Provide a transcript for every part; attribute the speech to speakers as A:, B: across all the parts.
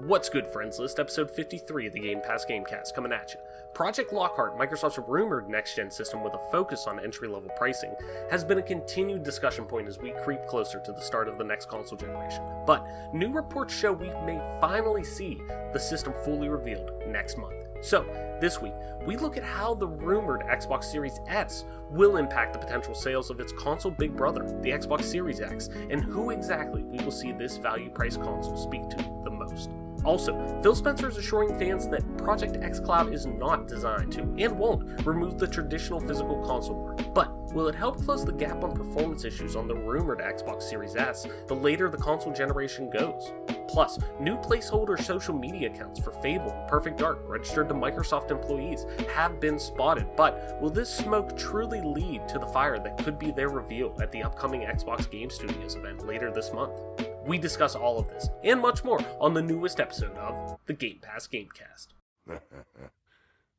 A: What's good, friends list? Episode 53 of the Game Pass Gamecast coming at you. Project Lockhart, Microsoft's rumored next-gen system with a focus on entry-level pricing, has been a continued discussion point as we creep closer to the start of the next console generation. But new reports show we may finally see the system fully revealed next month. So, this week, we look at how the rumored Xbox Series S will impact the potential sales of its console big brother, the Xbox Series X, and who exactly we will see this value-priced console speak to the most. Also, Phil Spencer is assuring fans that Project xCloud is not designed to, and won't, remove the traditional physical console work, but will it help close the gap on performance issues on the rumored Xbox Series S the later the console generation goes? Plus, new placeholder social media accounts for Fable and Perfect Dark registered to Microsoft employees have been spotted, but will this smoke truly lead to the fire that could be their reveal at the upcoming Xbox Game Studios event later this month? We discuss all of this and much more on the newest episode of the Game Pass Gamecast.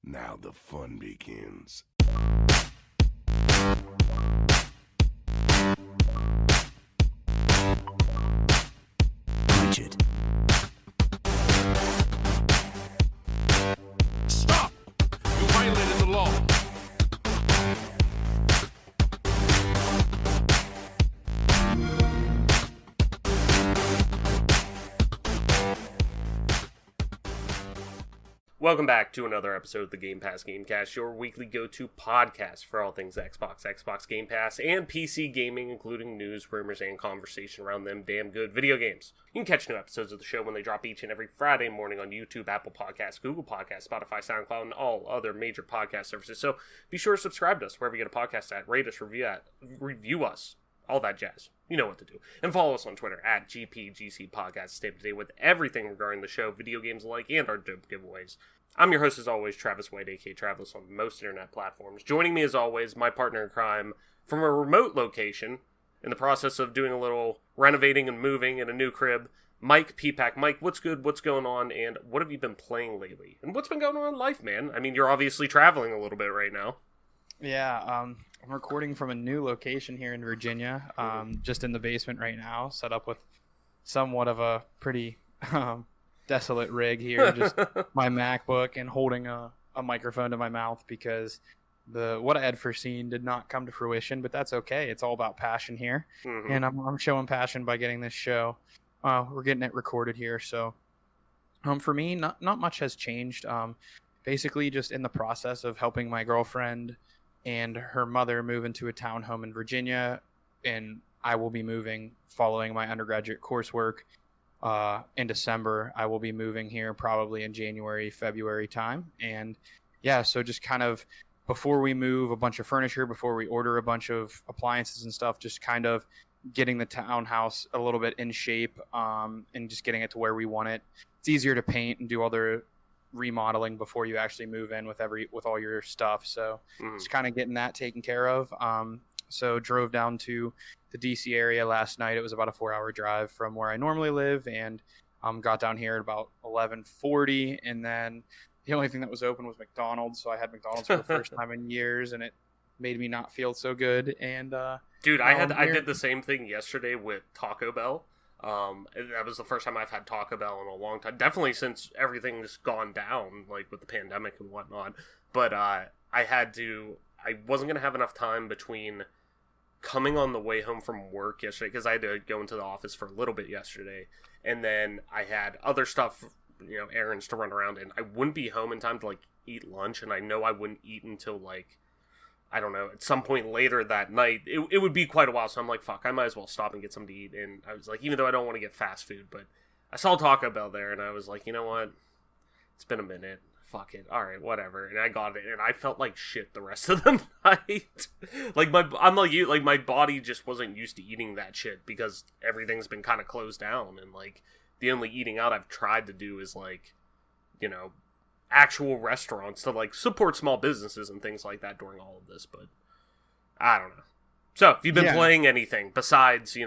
B: Now the fun begins.
C: Richard.
B: Stop! You violated the law.
A: Welcome back to another episode of the Game Pass Gamecast, your weekly go-to podcast for all things Xbox, Xbox Game Pass, and PC gaming, including news, rumors, and conversation around them damn good video games. You can catch new episodes of the show when they drop each and every Friday morning on YouTube, Apple Podcasts, Google Podcasts, Spotify, SoundCloud, and all other major podcast services. So be sure to subscribe to us wherever you get a podcast at, rate us, review us, all that jazz. You know what to do. And follow us on Twitter at GPGC Podcast. Stay up to date with everything regarding the show, video games alike, and our dope giveaways. I'm your host, as always, Travis White, aka Travis, on most internet platforms. Joining me, as always, my partner in crime from a remote location in the process of doing a little renovating and moving in a new crib, Mike P-Pack. Mike, what's good? What's going on? And what have you been playing lately? And what's been going on in life, man? I mean, you're obviously traveling a little bit right now.
D: Yeah, I'm recording from a new location here in Virginia, just in the basement right now, set up with somewhat of a pretty desolate rig here, just my MacBook and holding a microphone to my mouth because what I had foreseen did not come to fruition, but that's okay. It's all about passion here, and I'm showing passion by getting this show. We're getting it recorded here, so for me, not much has changed. Basically, just in the process of helping my girlfriend and her mother move into a townhome in Virginia, and I will be moving following my undergraduate coursework in December. I will be moving here probably in January, February time. And yeah, so just kind of before we move a bunch of furniture, before we order a bunch of appliances and stuff, just kind of getting the townhouse a little bit in shape, and just getting it to where we want it. It's easier to paint and do other remodeling before you actually move in with all your stuff, so just kind of getting that taken care of. So drove down to the DC area last night. It was about a 4-hour drive from where I normally live, and got down here at about 11:40, and then the only thing that was open was McDonald's, so I had McDonald's for the first time in years, and it made me not feel so good. And
A: dude, I did the same thing yesterday with Taco Bell. That was the first time I've had Taco Bell in a long time. Definitely since everything's gone down, like with the pandemic and whatnot. But I wasn't going to have enough time between coming on the way home from work yesterday, because I had to go into the office for a little bit yesterday. And then I had other stuff, errands to run around, and I wouldn't be home in time to, like, eat lunch. And I know I wouldn't eat until, like, I don't know, at some point later that night. It would be quite a while, so I'm like, fuck, I might as well stop and get something to eat. And I was like, even though I don't want to get fast food, but I saw Taco Bell there, and I was like, you know what? It's been a minute. Fuck it. All right, whatever. And I got it, and I felt like shit the rest of the night. I'm like you, like, my body just wasn't used to eating that shit because everything's been kind of closed down, and, like, the only eating out I've tried to do is, like, actual restaurants to, like, support small businesses and things like that during all of this, but I don't know. So, if you've been playing anything besides,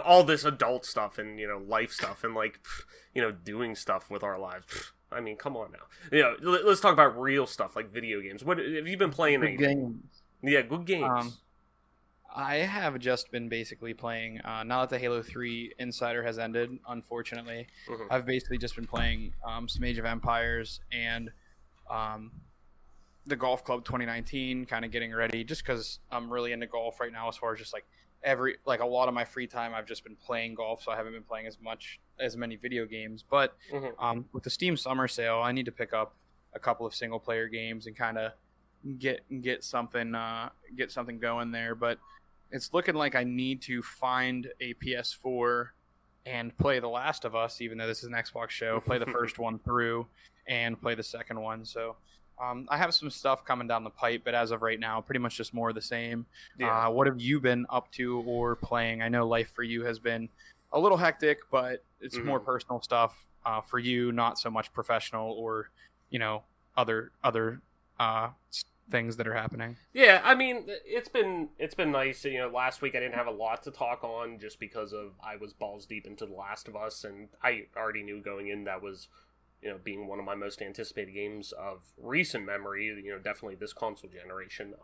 A: all this adult stuff and, life stuff and, like, doing stuff with our lives, I mean, come on now. Let's talk about real stuff like video games. What have you been playing?
D: Good games.
A: Yeah, good games.
D: I have just been basically playing, now that the Halo 3 Insider has ended, unfortunately, I've basically just been playing some Age of Empires and the Golf Club 2019, kind of getting ready, just because I'm really into golf right now as far as just like a lot of my free time I've just been playing golf, so I haven't been playing as many video games. But with the Steam Summer Sale, I need to pick up a couple of single player games and kind of get something going there. But it's looking like I need to find a PS4 and play The Last of Us, even though this is an Xbox show, play the first one through and play the second one. So I have some stuff coming down the pipe, but as of right now, pretty much just more of the same. Yeah. What have you been up to or playing? I know life for you has been a little hectic, but it's more personal stuff for you, not so much professional or, other things that are happening.
A: Yeah, I mean, it's been nice. Last week I didn't have a lot to talk on just because I was balls deep into The Last of Us, and I already knew going in that was, being one of my most anticipated games of recent memory. Definitely this console generation.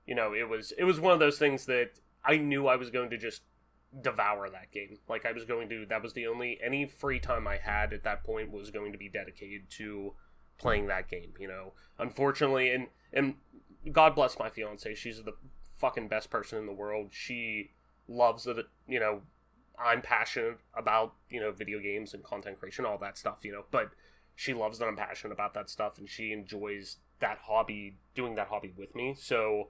A: It was one of those things that I knew I was going to just devour that game. Like that was any free time I had at that point was going to be dedicated to playing that game. Unfortunately, and God bless my fiance, she's the fucking best person in the world. She loves it. I'm passionate about video games and content creation, all that stuff. But she loves that I'm passionate about that stuff, and she enjoys that hobby, doing that hobby with me. So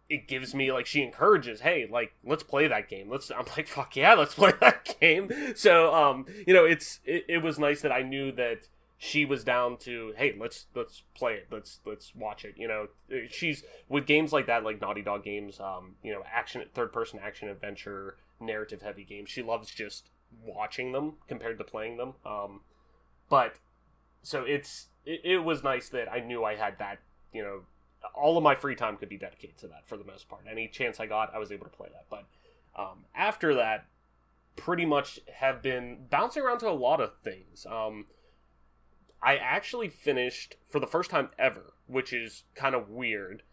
A: it gives me, she encourages, hey, let's play that game. I'm like, fuck yeah, let's play that game. So it was nice that I knew that she was down to, hey, let's play it, let's watch it. She's with games like that, like Naughty Dog games, third person action adventure, narrative heavy games. She loves just watching them compared to playing them. But so it was nice that I knew I had that. All of my free time could be dedicated to that for the most part. Any chance I got, I was able to play that. But after that, pretty much have been bouncing around to a lot of things. I actually finished, for the first time ever, which is kind of weird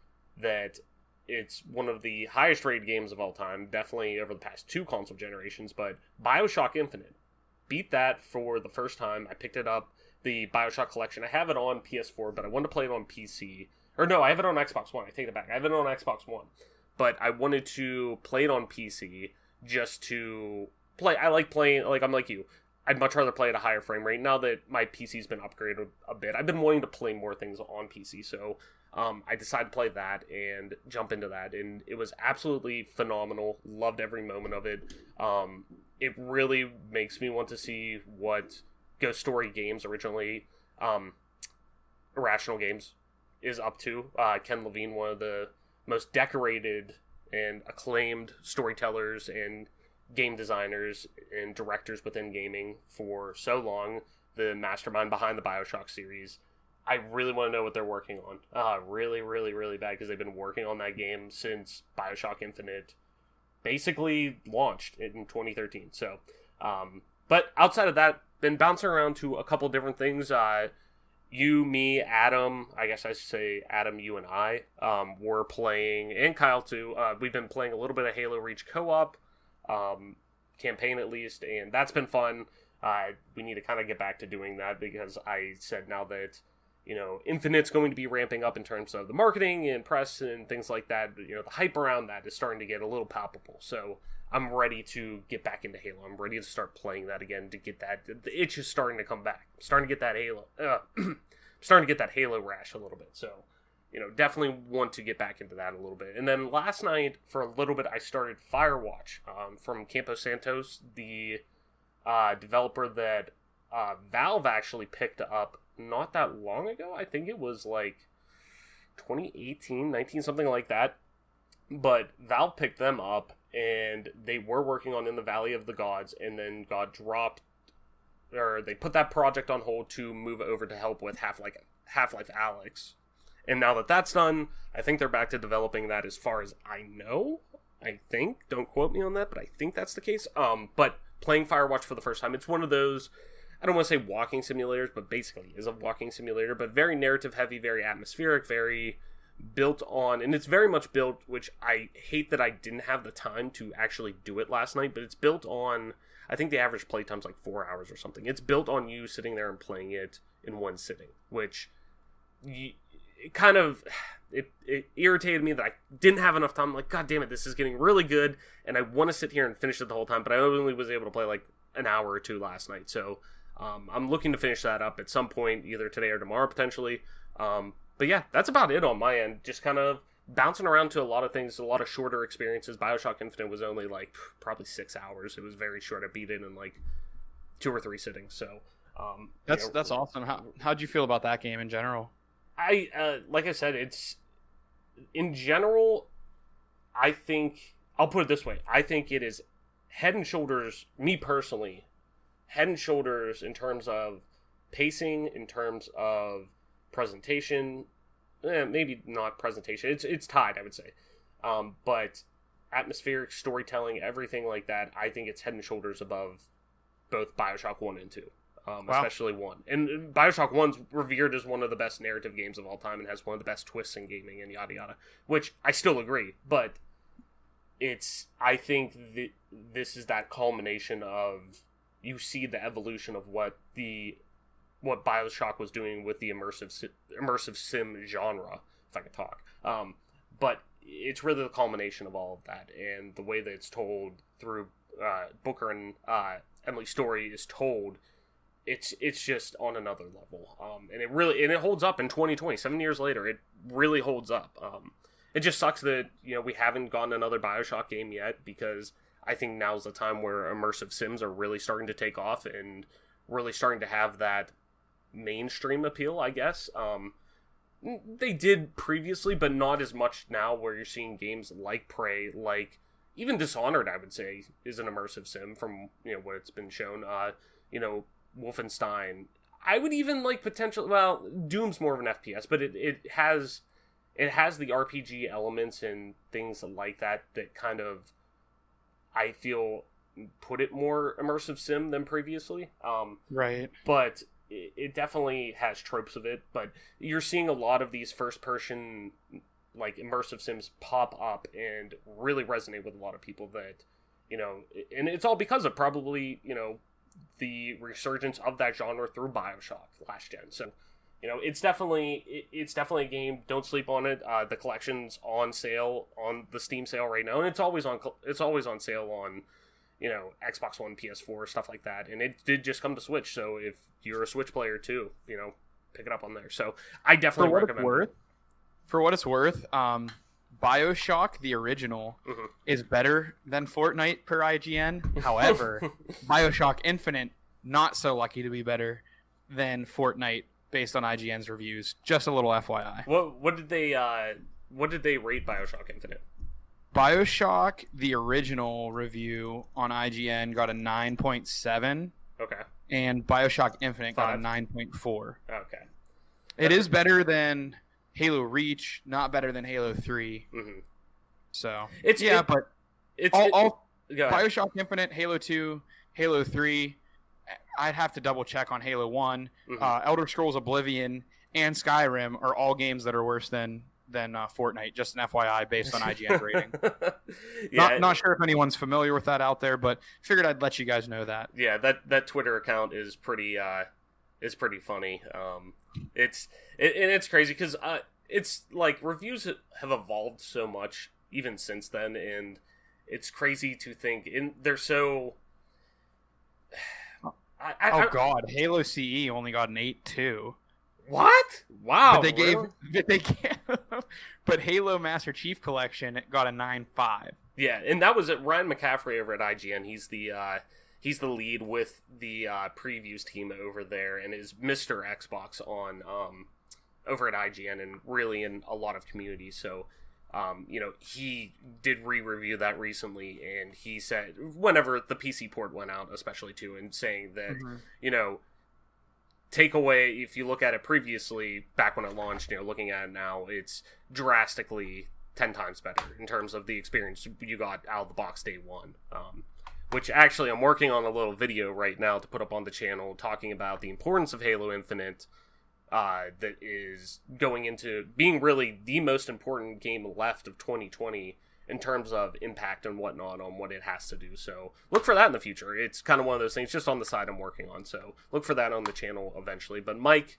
A: that it's one of the highest rated games of all time, definitely over the past 2 console generations, but BioShock Infinite. Beat that for the first time. I picked it up, the BioShock collection. I have it on PS4, but I wanted to play it on PC. Or no, I have it on Xbox One. I take it back. I have it on Xbox One. But I wanted to play it on PC just to play. I like playing, I'm like you. I'd much rather play at a higher frame rate. Now that my PC's been upgraded a bit, I've been wanting to play more things on PC, so I decided to play that and jump into that, and it was absolutely phenomenal. Loved every moment of it. It really makes me want to see what Ghost Story Games, originally Irrational Games, is up to. Ken Levine, one of the most decorated and acclaimed storytellers and game designers and directors within gaming for so long, the mastermind behind the BioShock series. I really want to know what they're working on. Really, really, really bad, because they've been working on that game since BioShock Infinite basically launched in 2013. So, but outside of that, been bouncing around to a couple different things. You, me, Adam, I guess I should say Adam, you, and I were playing, and Kyle too, we've been playing a little bit of Halo Reach co-op, campaign at least, and that's been fun. We need to kind of get back to doing that, because I said now that Infinite's going to be ramping up in terms of the marketing and press and things like that. The hype around that is starting to get a little palpable. So I'm ready to get back into Halo. I'm ready to start playing that again, to get that. The itch is starting to come back. I'm starting to get that Halo. Starting to get that Halo rash a little bit. So definitely want to get back into that a little bit. And then last night, for a little bit, I started Firewatch from Campo Santos, the developer that Valve actually picked up not that long ago. I think it was 2018, 19, something like that. But Valve picked them up, and they were working on In the Valley of the Gods, and then got dropped, or they put that project on hold to move over to help with Half-Life Alyx. And now that that's done, I think they're back to developing that, as far as I know. I think. Don't quote me on that, but I think that's the case. But playing Firewatch for the first time, it's one of those, I don't want to say walking simulators, but basically is a walking simulator, but very narrative heavy, very atmospheric, very built on, and it's very much built, which I hate that I didn't have the time to actually do it last night, but it's built on, I think the average playtime's like 4 hours or something. It's built on you sitting there and playing it in one sitting, which it kind of, it irritated me that I didn't have enough time. I'm like, God damn it, this is getting really good, and I want to sit here and finish it the whole time, but I only was able to play like an hour or two last night, so I'm looking to finish that up at some point, either today or tomorrow, potentially. But yeah, that's about it on my end. Just kind of bouncing around to a lot of things, a lot of shorter experiences. BioShock Infinite was only like probably 6 hours. It was very short. I beat it in like 2 or 3 sittings. So
D: that's awesome. How'd you feel about that game in general?
A: Like I said, it's in general. I think I'll put it this way. I think it is head and shoulders. Me personally, head and shoulders in terms of pacing, in terms of presentation, maybe not presentation. It's tied, I would say. But atmospheric storytelling, everything like that, I think it's head and shoulders above both BioShock 1 and 2.
D: Wow.
A: Especially 1. And BioShock 1's revered as one of the best narrative games of all time and has one of the best twists in gaming and yada yada, which I still agree, but I think this is that culmination of, you see the evolution of what BioShock was doing with the immersive sim genre, if I could talk. But it's really the culmination of all of that, and the way that it's told through Booker and Emily's story is told. It's just on another level, and it holds up in 2020. 7 years later, it really holds up. It just sucks that we haven't gotten another BioShock game yet, because I think now's the time where immersive sims are really starting to take off and really starting to have that mainstream appeal, I guess. They did previously, but not as much now, where you're seeing games like Prey, like even Dishonored, I would say, is an immersive sim from what it's been shown. Wolfenstein. I would even like potential. Well, Doom's more of an FPS, but it has the RPG elements and things like that kind of, I feel, put it more immersive sim than previously.
D: Right.
A: But it definitely has tropes of it. But you're seeing a lot of these first person like immersive sims pop up and really resonate with a lot of people. That and it's all because of probably the resurgence of that genre through BioShock last gen. So it's definitely a game. Don't sleep on it. The collection's on sale on the Steam sale right now, and it's always on sale on Xbox One, PS4, stuff like that. And it did just come to Switch, so if you're a Switch player too, pick it up on there. So I definitely recommend it.
D: For what it's worth, BioShock, the original, is better than Fortnite per IGN. However, BioShock Infinite, not so lucky to be better than Fortnite based on IGN's reviews. Just a little FYI.
A: What did they rate BioShock Infinite?
D: BioShock, the original review on IGN, got a 9.7.
A: Okay. And
D: BioShock Infinite got a 9.4.
A: Okay.
D: It is better than Halo Reach, not better than Halo 3.
A: Mm-hmm.
D: So
A: but
D: BioShock Infinite, Halo 2, Halo 3. I'd have to double check on Halo 1. Elder Scrolls Oblivion and Skyrim are all games that are worse than Fortnite. Just an FYI based on IGN rating. Not sure if anyone's familiar with that out there, but figured I'd let you guys know that.
A: Yeah, that Twitter account is pretty funny. It's crazy because it's like reviews have evolved so much even since then, and it's crazy to think they're so.
D: God, Halo CE only got an 8.2.
A: What? Wow!
D: But Halo Master Chief Collection got a 9.5.
A: Yeah, and that was Ryan McCaffrey over at IGN. He's the lead with the previews team over there, and is Mr. Xbox on over at IGN, and really in a lot of communities. So, he did re-review that recently, and he said whenever the PC port went out, especially too, and saying that take away, if you look at it previously back when it launched, looking at it now, it's drastically 10 times better in terms of the experience you got out of the box day one. Which actually I'm working on a little video right now to put up on the channel talking about the importance of Halo Infinite that is going into being really the most important game left of 2020 in terms of impact and whatnot on what it has to do. So look for that in the future. It's kind of one of those things just on the side I'm working on. So look for that on the channel eventually. But Mike,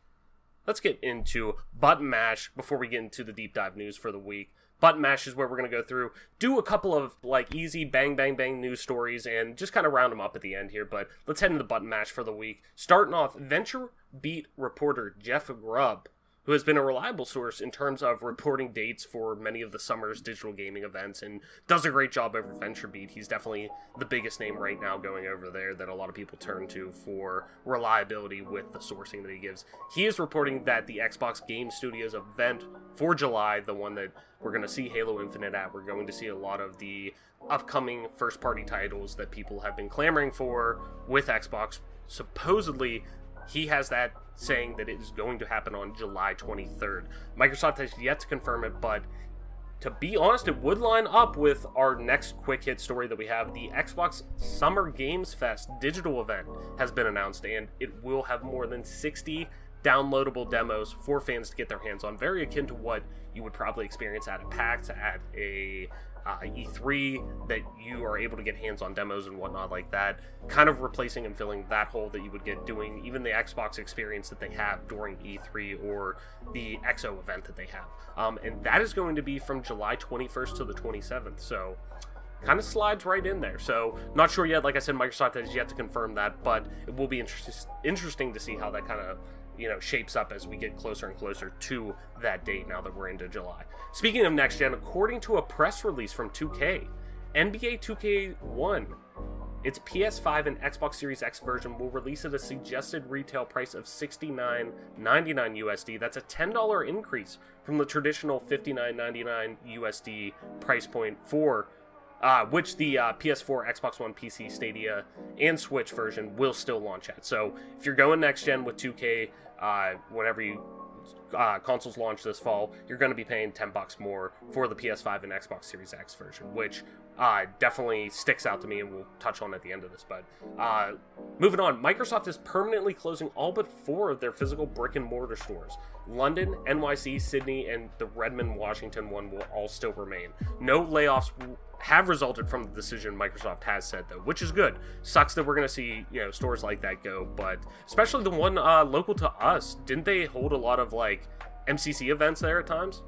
A: let's get into Button Mash before we get into the deep dive news for the week. Button Mash is where we're going to go through, do a couple of like easy bang, bang, bang news stories and just kind of round them up at the end here. But let's head into Button Mash for the week. Starting off, Venture Beat reporter Jeff Grubb, who has been a reliable source in terms of reporting dates for many of the summer's digital gaming events and does a great job over VentureBeat. He's definitely the biggest name right now going over there that a lot of people turn to for reliability with the sourcing that he gives. He is reporting that the Xbox Game Studios event for July, the one that we're going to see Halo Infinite at, we're going to see a lot of the upcoming first-party titles that people have been clamoring for with Xbox. Supposedly, he has that saying that it is going to happen on July 23rd. Microsoft has yet to confirm it, but to be honest, it would line up with our next quick hit story that we have. The Xbox Summer Games Fest digital event has been announced, and it will have more than 60 downloadable demos for fans to get their hands on. Very akin to what you would probably experience at a PAX, at a E3, that you are able to get hands-on demos and whatnot like that, kind of replacing and filling that hole that you would get doing even the Xbox experience that they have during E3 or the XO event that they have. And that is going to be from July 21st to the 27th, so kind of slides right in there. So not sure yet. Like I said, Microsoft has yet to confirm that, but it will be interesting to see how that kind of shapes up as we get closer and closer to that date now that we're into July. Speaking of next gen, according to a press release from 2K, NBA 2K1, its PS5 and Xbox Series X version will release at a suggested retail price of $69.99 USD. That's a $10 increase from the traditional $59.99 USD price point for which the PS4, Xbox One, PC, Stadia, and Switch version will still launch at. So if you're going next gen with 2K, whenever you consoles launch this fall, you're going to be paying $10 more for the PS5 and Xbox Series X version, which definitely sticks out to me, and we'll touch on at the end of this. But moving on, Microsoft is permanently closing all but 4 of their physical brick and mortar stores. London, NYC, Sydney, and the Redmond, Washington one will all still remain. No layoffs have resulted from the decision, Microsoft has said, though, which is good. Sucks that we're going to see stores like that go, but especially the one local to us. Didn't they hold a lot of like MCC events there at times?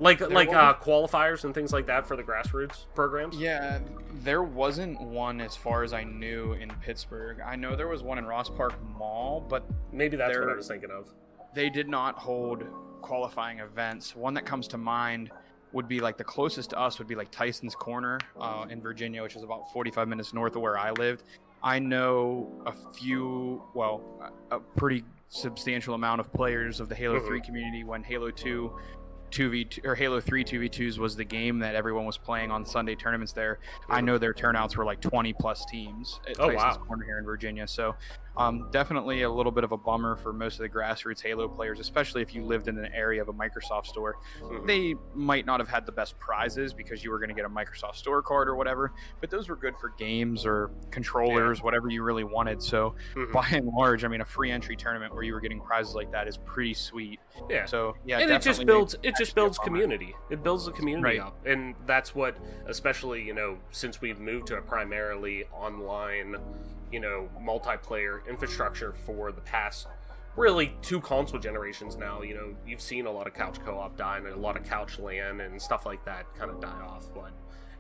A: Like qualifiers and things like that for the grassroots programs?
D: Yeah, there wasn't one as far as I knew in Pittsburgh. I know there was one in Ross Park Mall, but
A: maybe that's what I was thinking of.
D: They did not hold qualifying events. One that comes to mind would be like the closest to us would be like Tyson's Corner in Virginia, which is about 45 minutes north of where I lived. I know a pretty substantial amount of players of the Halo 3 community when Halo 2 2v2 or Halo 3 2v2s was the game that everyone was playing on Sunday tournaments there. I know their turnouts were like 20 plus teams at Tyson's Corner here in Virginia. So definitely a little bit of a bummer for most of the grassroots Halo players, especially if you lived in an area of a Microsoft store. They might not have had the best prizes because you were going to get a Microsoft store card or whatever, but those were good for games or controllers, whatever you really wanted. So by and large, I mean, a free entry tournament where you were getting prizes like that is pretty sweet. Yeah. So yeah, and it just
A: builds community. It builds the community up, and that's what, especially since we've moved to a primarily online multiplayer infrastructure for the past really 2 console generations now. You've seen a lot of couch co-op die and a lot of couch LAN and stuff like that kind of die off. But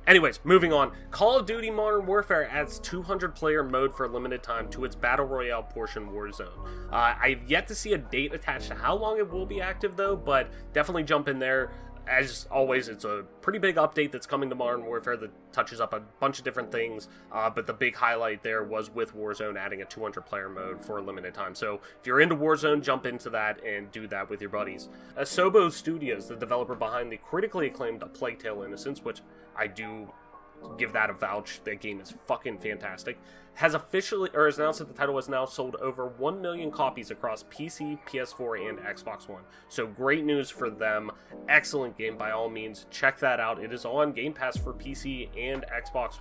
A: anyways, moving on. Call of Duty Modern Warfare adds 200 player mode for a limited time to its Battle Royale portion, Warzone. I've yet to see a date attached to how long it will be active though, but definitely jump in there. As always, it's a pretty big update that's coming to Modern Warfare that touches up a bunch of different things, but the big highlight there was with Warzone adding a 200-player mode for a limited time. So if you're into Warzone, jump into that and do that with your buddies. Asobo Studios, the developer behind the critically acclaimed A Plague Tale: Innocence, which I do give that a vouch, that game is fucking fantastic, has announced that the title has now sold over 1 million copies across PC, PS4, and Xbox One. So great news for them. Excellent game by all means. Check that out. It is on Game Pass for PC and Xbox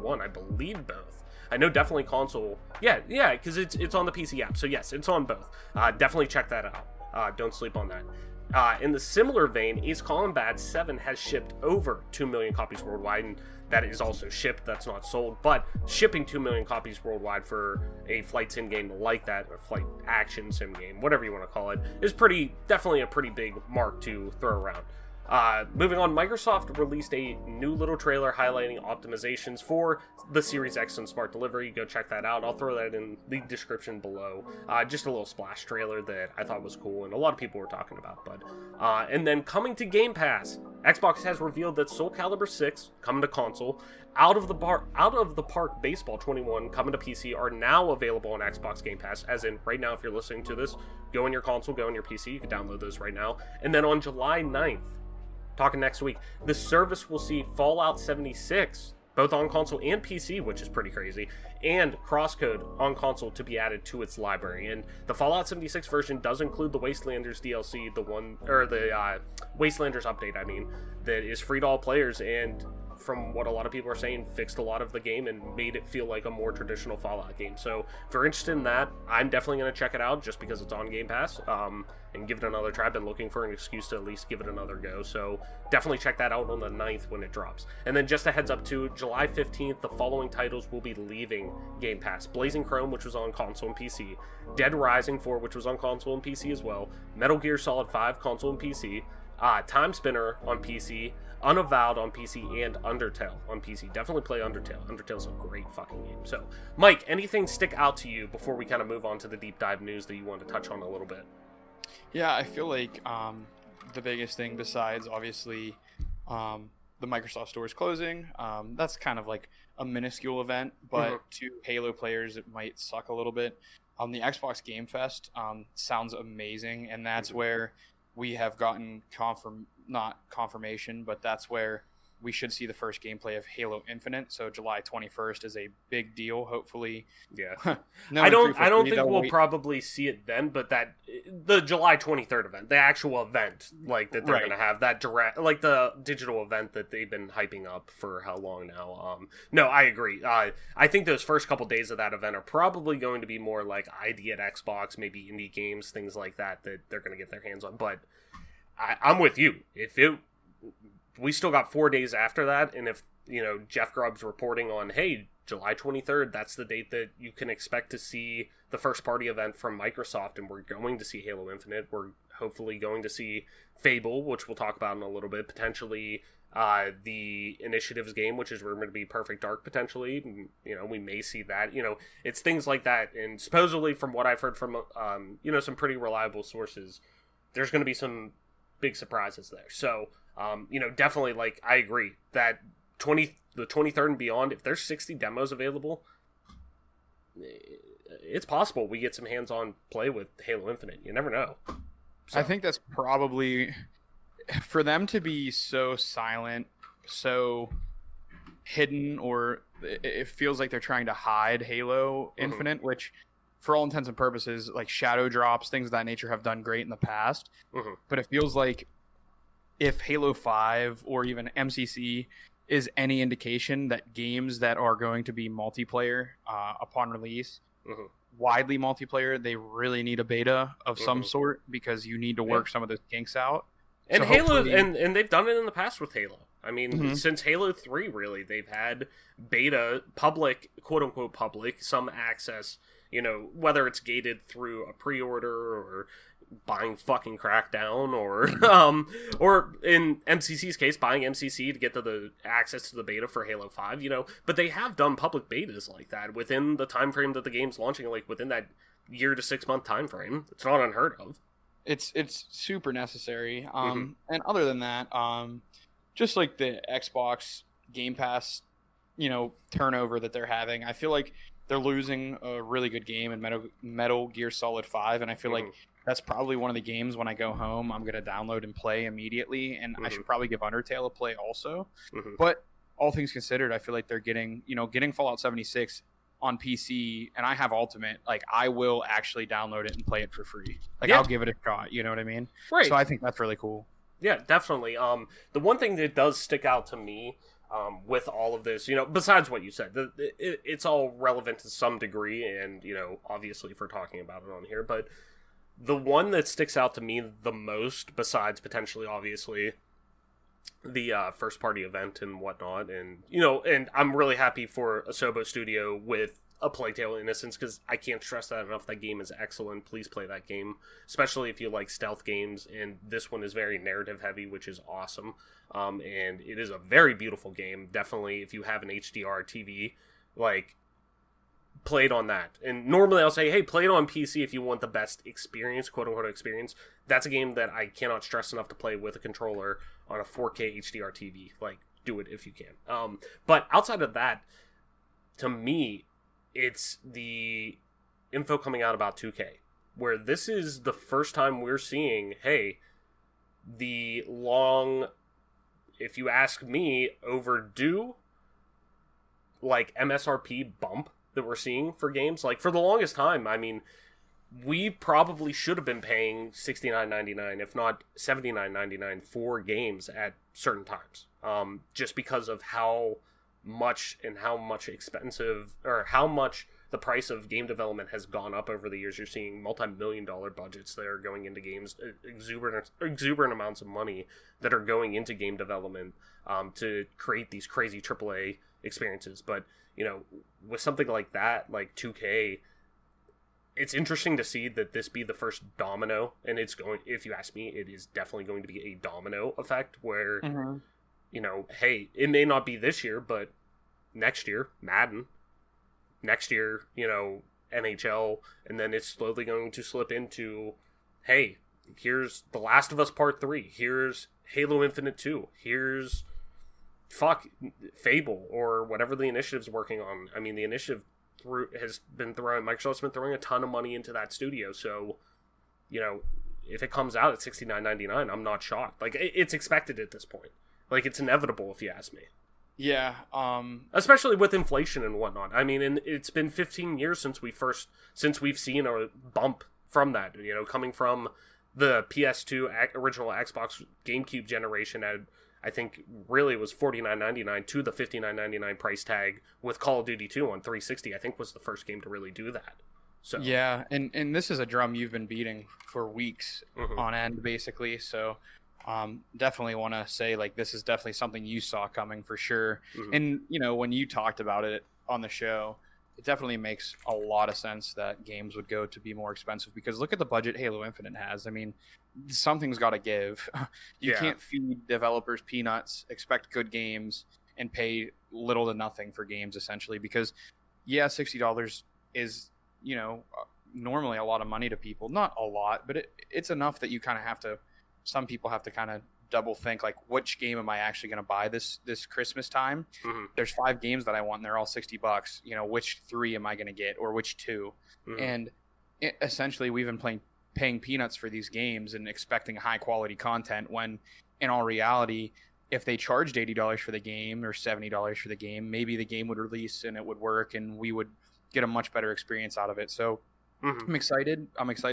A: One, I believe both. I know definitely console. Yeah, because it's on the PC app. So yes, it's on both. Definitely check that out. Don't sleep on that. In the similar vein, Ace Combat 7 has shipped over 2 million copies worldwide, and that is also shipped, that's not sold, but shipping 2 million copies worldwide for a flight sim game like that, or flight action sim game, whatever you want to call it, is definitely a pretty big mark to throw around. Moving on, Microsoft released a new little trailer highlighting optimizations for the Series X and Smart Delivery. Go check that out. I'll throw that in the description below. Just a little splash trailer that I thought was cool and a lot of people were talking about. And then coming to Game Pass, Xbox has revealed that Soul Calibur 6 coming to console, Out of the Park Baseball 21 coming to PC are now available on Xbox Game Pass. As in, right now, if you're listening to this, go in your console, go in your PC. You can download those right now. And then on July 9th, talking next week, the service will see Fallout 76, both on console and PC, which is pretty crazy, and Crosscode on console to be added to its library. And the Fallout 76 version does include the Wastelanders DLC, the Wastelanders update, that is free to all players, and from what a lot of people are saying, fixed a lot of the game and made it feel like a more traditional Fallout game. So if you're interested in that, I'm definitely going to check it out just because it's on Game Pass, and give it another try. I've been looking for an excuse to at least give it another go, so definitely check that out on the 9th when it drops. And then just a heads up too, July 15th, the following titles will be leaving Game Pass: Blazing Chrome, which was on console and PC, Dead Rising 4, which was on console and PC as well, Metal Gear Solid 5 console and PC, Time Spinner on PC, Unavowed on PC, and Undertale on PC. Definitely play Undertale. Undertale's a great fucking game. So, Mike, anything stick out to you before we kind of move on to the deep dive news that you want to touch on a little bit?
D: Yeah, I feel like the biggest thing besides, obviously, the Microsoft Store is closing. That's kind of like a minuscule event, but to Halo players, it might suck a little bit. The Xbox Game Fest sounds amazing, and that's where we have gotten not confirmation, but that's where we should see the first gameplay of Halo Infinite. So July 21st is a big deal. Hopefully,
A: yeah. I don't think we'll probably see it then, but the July 23rd event, the actual event, like that they're gonna have, that direct, like the digital event that they've been hyping up for how long now? No, I agree. I think those first couple days of that event are probably going to be more like ID at Xbox, maybe indie games, things like that they're gonna get their hands on. But I'm with you. We still got 4 days after that, and if, Jeff Grubb's reporting on, hey, July 23rd, that's the date that you can expect to see the first party event from Microsoft, and we're going to see Halo Infinite, we're hopefully going to see Fable, which we'll talk about in a little bit, potentially the Initiatives game, which is rumored to be Perfect Dark, potentially, we may see that, it's things like that, and supposedly from what I've heard from, some pretty reliable sources, there's going to be some big surprises there. So, definitely, like, I agree that the 23rd and beyond, if there's 60 demos available, it's possible we get some hands-on play with Halo Infinite. You never know. So.
D: I think that's probably, for them to be so silent, so hidden, or it feels like they're trying to hide Halo Infinite, which, for all intents and purposes, like Shadow Drops, things of that nature have done great in the past. But it feels like if Halo 5 or even MCC is any indication that games that are going to be multiplayer upon release, widely multiplayer, they really need a beta of some sort, because you need to work some of those kinks out.
A: And so Halo, and they've done it in the past with Halo. I mean, since Halo 3, really, they've had beta, public, quote-unquote public, some access, whether it's gated through a pre-order or buying fucking Crackdown, or in MCC's case, buying MCC to get to the access to the beta for Halo 5, but they have done public betas like that within the time frame that the game's launching, like within that year to 6 month time frame. It's not unheard of.
D: It's super necessary. And other than that, just like the Xbox Game Pass, turnover that they're having, I feel like they're losing a really good game in Metal Gear Solid 5, and I feel like that's probably one of the games when I go home I'm going to download and play immediately, and I should probably give Undertale a play also. But all things considered, I feel like they're getting Fallout 76 on PC, and I have Ultimate, like, I will actually download it and play it for free. Like, I'll give it a shot, you know what I mean?
A: Right.
D: So I think that's really cool.
A: Yeah, definitely. The one thing that does stick out to me, with all of this, besides what you said, it's all relevant to some degree, and, obviously if we're talking about it on here, but the one that sticks out to me the most, besides potentially, obviously, the first party event and whatnot, and, and I'm really happy for Asobo Studio with A Plague Tale Innocence, because I can't stress that enough. That game is excellent. Please play that game, especially if you like stealth games, and this one is very narrative heavy, which is awesome. And it is a very beautiful game. Definitely, if you have an HDR TV, play it on that. And normally I'll say, hey, play it on PC if you want the best experience, quote-unquote experience. That's a game that I cannot stress enough to play with a controller on a 4K HDR TV. Do it if you can. But outside of that, to me, it's the info coming out about 2K, where this is the first time we're seeing, hey, the long, if you ask me, overdue, MSRP bump that we're seeing for games. For the longest time, I mean, we probably should have been paying $69.99, if not $79.99 for games at certain times, just because of how much expensive, or how much the price of game development has gone up over the years. You're seeing multi-million-dollar budgets that are going into games, exuberant amounts of money that are going into game development to create these crazy AAA experiences. But with something like that, like 2K, it's interesting to see that this be the first domino, and it's going, if you ask me, it is definitely going to be a domino effect where, hey, it may not be this year, but next year, Madden, next year, NHL, and then it's slowly going to slip into, hey, here's The Last of Us Part 3, here's Halo Infinite 2, here's Fable, or whatever the initiative's working on. I mean, the initiative Microsoft's been throwing a ton of money into that studio, so, if it comes out at $69.99, I'm not shocked. It's expected at this point. It's inevitable, if you ask me.
D: Yeah.
A: Especially with inflation and whatnot. I mean, and it's been 15 years since we've seen a bump from that, coming from the PS2 original Xbox GameCube generation at, I think, really was $49.99 to the $59.99 price tag with Call of Duty 2 on 360, I think was the first game to really do that. So
D: yeah, and this is a drum you've been beating for weeks on end, basically. So definitely want to say, this is definitely something you saw coming for sure. And, when you talked about it on the show, it definitely makes a lot of sense that games would go to be more expensive, because look at the budget Halo Infinite has. I mean, something's got to give. You can't feed developers peanuts, expect good games, and pay little to nothing for games, essentially, because $60 is, normally a lot of money to people. Not a lot, but it's enough that you kind of some people have to kind of double think, which game am I actually going to buy this Christmas time? There's 5 games that I want, and they're all $60. Which 3 am I going to get, or which 2? And essentially, we've been paying peanuts for these games and expecting high quality content, when in all reality, if they charged $80 for the game or $70 for the game, maybe the game would release and it would work, and we would get a much better experience out of it. So I'm excited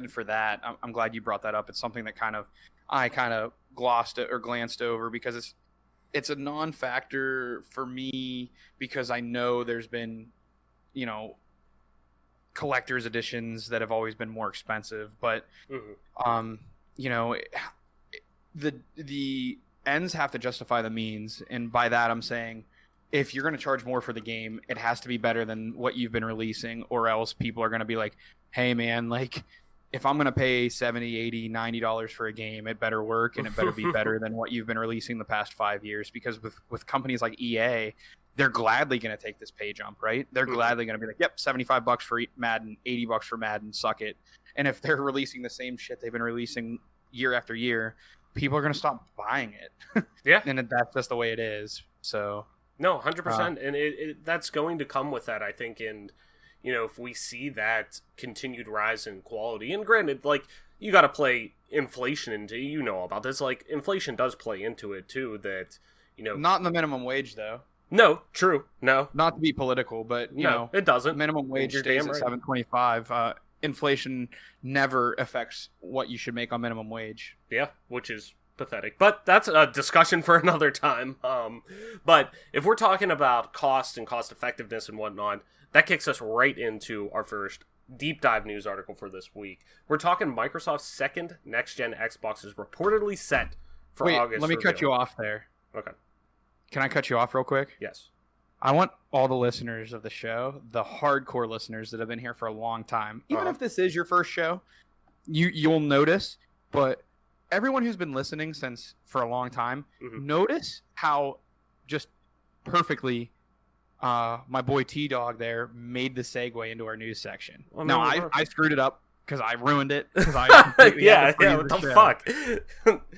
D: for that. I'm glad you brought that up. It's something that I kind of glossed or glanced over, because it's a non-factor for me, because I know there's been, collector's editions that have always been more expensive, but the ends have to justify the means. And by that, I'm saying, if you're going to charge more for the game, it has to be better than what you've been releasing, or else people are going to be like, hey man, if I'm going to pay $70, $80, $90 for a game, it better work, and it better be better than what you've been releasing the past 5 years. Because with companies like EA, they're gladly going to take this pay jump, right? They're gladly going to be like, yep, $75 for Madden, $80 for Madden, suck it. And if they're releasing the same shit they've been releasing year after year, people are going to stop buying it.
A: Yeah.
D: And that's just the way it is. So
A: no, 100%. And that's going to come with that, I think. And, if we see that continued rise in quality, and granted, you got to play inflation into, about this, inflation does play into it too, that,
D: not in the minimum wage though.
A: No, true. No,
D: not to be political, but
A: it doesn't.
D: Minimum wage stays at $7.25. Inflation never affects what you should make on minimum wage.
A: Yeah, which is pathetic. But that's a discussion for another time. But if we're talking about cost and cost effectiveness and whatnot, that kicks us right into our first deep dive news article for this week. We're talking Microsoft's second next-gen Xbox is reportedly set for August.
D: Let me cut you off there.
A: Okay.
D: Can I cut you off real quick?
A: Yes.
D: I want all the listeners of the show, the hardcore listeners that have been here for a long time, even if this is your first show, you'll notice, but everyone who's been listening for a long time, notice how just perfectly my boy T-Dog there made the segue into our news section.
A: Well,
D: no,
A: no.
D: I screwed it up because I ruined it.
A: Yeah, what the fuck?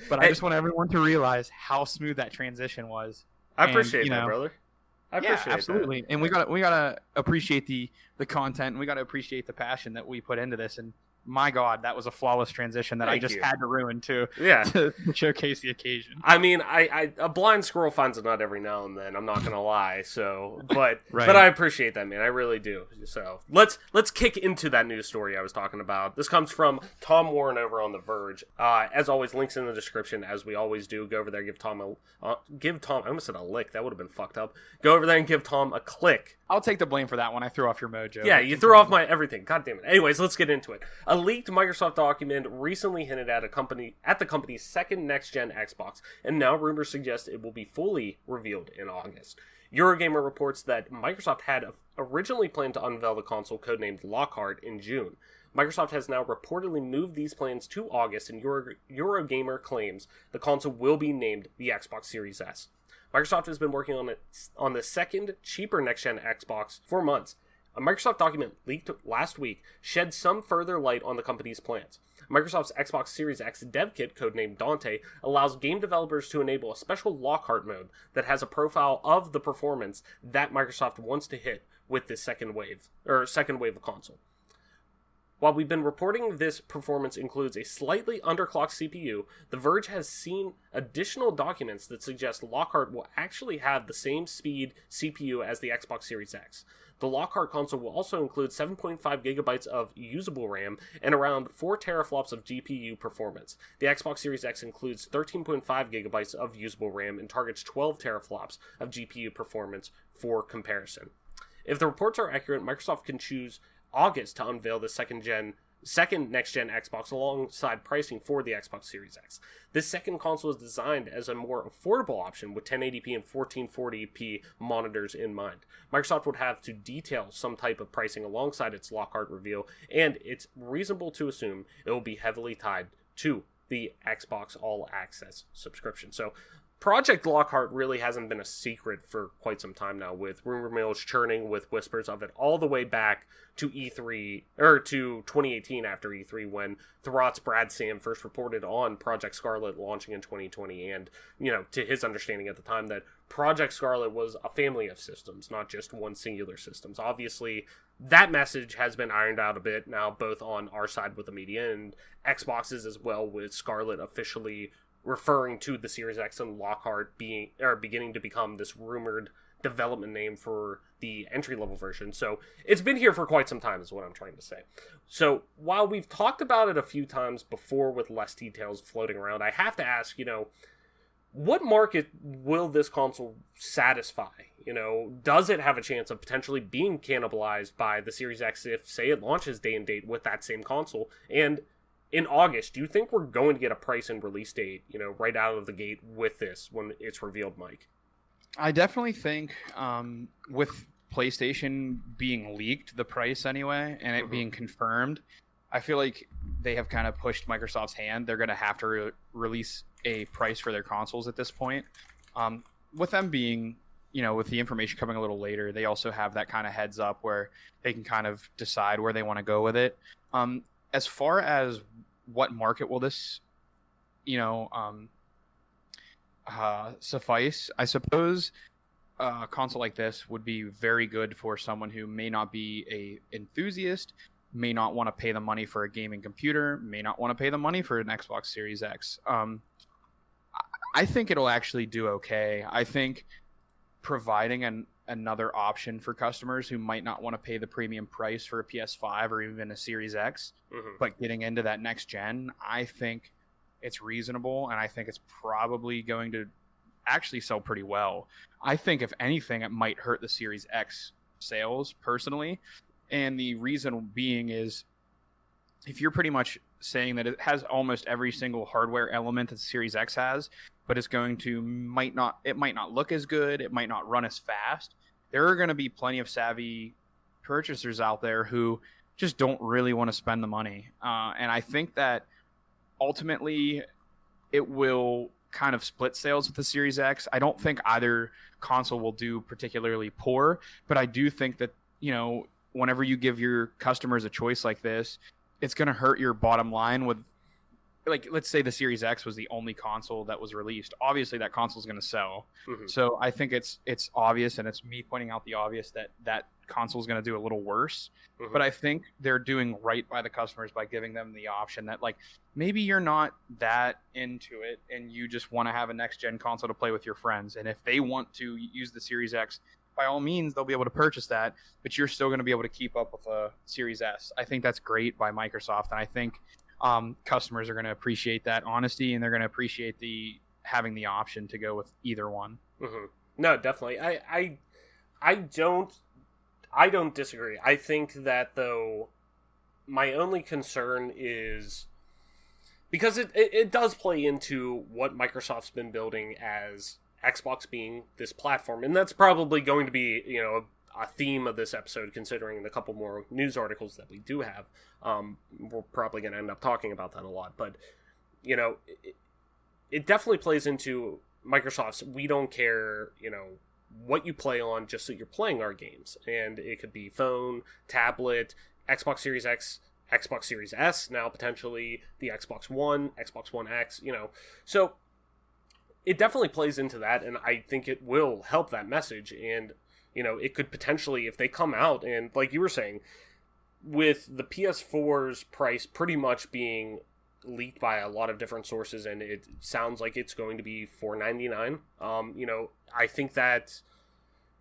D: But I just want everyone to realize how smooth that transition was.
A: I appreciate that, brother. I appreciate
D: absolutely.
A: that.
D: And we gotta appreciate the content, and we gotta appreciate the passion that we put into this. And my God, that was a flawless transition that I just had to ruin to showcase the occasion.
A: I mean, I a blind squirrel finds a nut every now and then. I'm not gonna lie. So, but
D: Right.
A: but I appreciate that, man. I really do. So let's kick into that news story I was talking about. This comes from Tom Warren over on The Verge. As always, links in the description, as we always do. Go over there, give Tom. I almost said a lick. That would have been fucked up. Go over there and give Tom a click.
D: I'll take the blame for that one. I threw off your mojo.
A: Yeah, you threw off my everything. God damn it. Anyways, let's get into it. A leaked Microsoft document recently hinted at the company's second next-gen Xbox, and now rumors suggest it will be fully revealed in August. Eurogamer reports that Microsoft had originally planned to unveil the console codenamed Lockhart in June. Microsoft has now reportedly moved these plans to August, and Eurogamer claims the console will be named the Xbox Series S. Microsoft has been working on the second, cheaper next-gen Xbox for months. A Microsoft document leaked last week shed some further light on the company's plans. Microsoft's Xbox Series X dev kit, codenamed Dante, allows game developers to enable a special Lockhart mode that has a profile of the performance that Microsoft wants to hit with this second wave of console. While we've been reporting this performance includes a slightly underclocked CPU, The Verge has seen additional documents that suggest Lockhart will actually have the same speed CPU as the Xbox Series X. The Lockhart console will also include 7.5 gigabytes of usable RAM and around 4 teraflops of GPU performance. The Xbox Series X includes 13.5 gigabytes of usable RAM and targets 12 teraflops of GPU performance for comparison. If the reports are accurate, Microsoft can choose August to unveil the second next-gen Xbox alongside pricing for the Xbox Series X. This second console is designed as a more affordable option with 1080p and 1440p monitors in mind. Microsoft would have to detail some type of pricing alongside its Lockhart reveal, and it's reasonable to assume it will be heavily tied to the Xbox All Access subscription. So Project Lockhart really hasn't been a secret for quite some time now, with rumor mills churning with whispers of it all the way back to E3, or to 2018 after E3, when Thurrott's Brad Sam first reported on Project Scarlet launching in 2020, and, to his understanding at the time that Project Scarlet was a family of systems, not just one singular systems. Obviously, that message has been ironed out a bit now, both on our side with the media and Xbox's as well, with Scarlet officially referring to the Series X and Lockhart beginning to become this rumored development name for the entry-level version. So it's been here for quite some time is what I'm trying to say. So while we've talked about it a few times before with less details floating around, I have to ask, what market will this console satisfy? Does it have a chance of potentially being cannibalized by the Series X if, say, it launches day and date with that same console? And in August, do you think we're going to get a price and release date, right out of the gate with this when it's revealed, Mike?
D: I definitely think with PlayStation being leaked, the price anyway, and it being confirmed, I feel like they have kind of pushed Microsoft's hand. They're going to have to release a price for their consoles at this point. With them being, with the information coming a little later, they also have that kind of heads up where they can kind of decide where they want to go with it. As far as what market will this, suffice, I suppose a console like this would be very good for someone who may not be a enthusiast, may not want to pay the money for a gaming computer, may not want to pay the money for an Xbox Series X. I think it'll actually do okay. I think providing another option for customers who might not want to pay the premium price for a PS5 or even a Series X, but getting into that next gen, I think it's reasonable, and I think it's probably going to actually sell pretty well. I think if anything, it might hurt the Series X sales personally, and the reason being is if you're pretty much saying that it has almost every single hardware element that the Series X has, but it's going to might not look as good, it might not run as fast. There are going to be plenty of savvy purchasers out there who just don't really want to spend the money, and I think that ultimately it will kind of split sales with the Series X. I don't think either console will do particularly poor, but I do think that, you know, whenever you give your customers a choice like this, it's going to hurt your bottom line with, like, let's say the Series X was the only console that was released. Obviously, that console is going to sell. Mm-hmm. So I think it's obvious, and it's me pointing out the obvious, that console is going to do a little worse. Mm-hmm. But I think they're doing right by the customers by giving them the option that, like, maybe you're not that into it and you just want to have a next-gen console to play with your friends. And if they want to use the Series X, by all means, they'll be able to purchase that, but you're still going to be able to keep up with a Series S. I think that's great by Microsoft, and I think customers are going to appreciate that honesty, and they're going to appreciate having the option to go with either one.
A: Mm-hmm. No, definitely. I don't disagree. I think that, though, my only concern is because it does play into what Microsoft's been building as Xbox being this platform, and that's probably going to be, you know, a theme of this episode, considering the couple more news articles that we do have. We're probably going to end up talking about that a lot, but, you know, it definitely plays into Microsoft's, we don't care, you know, what you play on, just so you're playing our games. And it could be phone, tablet, Xbox Series X, Xbox Series S, now potentially the Xbox One, Xbox One X, you know. So it definitely plays into that, and I think it will help that message. And, you know, it could potentially, if they come out, and like you were saying, with the PS4's price pretty much being leaked by a lot of different sources, and it sounds like it's going to be $499. You know, I think that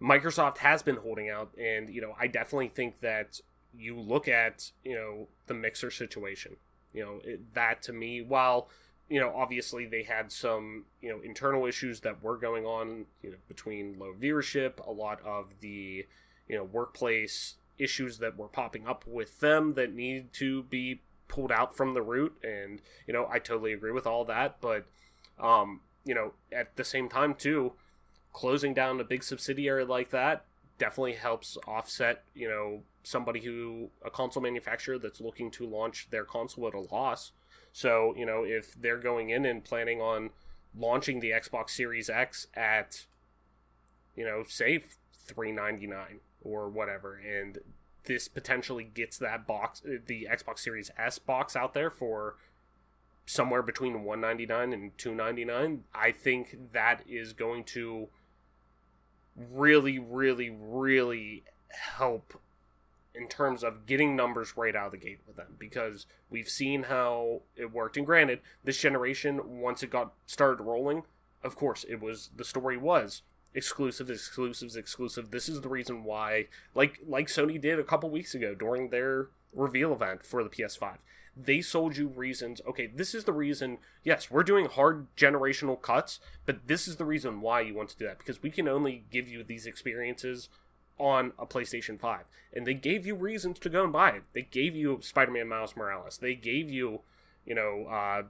A: Microsoft has been holding out, and, you know, I definitely think that you look at, you know, the Mixer situation, you know, that to me, while, you know, obviously they had some, you know, internal issues that were going on, you know, between low viewership, a lot of the, you know, workplace issues that were popping up with them that needed to be pulled out from the root. And, you know, I totally agree with all that. But, you know, at the same time, too, closing down a big subsidiary like that definitely helps offset, you know, a console manufacturer that's looking to launch their console at a loss. So, you know, if they're going in and planning on launching the Xbox Series X at, you know, say $399 or whatever, and this potentially gets that box, the Xbox Series S box, out there for somewhere between $199 and $299, I think that is going to really, really, really help in terms of getting numbers right out of the gate with them, because we've seen how it worked. And granted, this generation, once it got started rolling, of course, the story was exclusive. This is the reason why, like Sony did a couple weeks ago during their reveal event for the PS5. They sold you reasons. Okay, this is the reason. Yes, we're doing hard generational cuts, but this is the reason why you want to do that, because we can only give you these experiences on a PlayStation 5. And they gave you reasons to go and buy it. They gave you Spider-Man Miles Morales. They gave you, you know,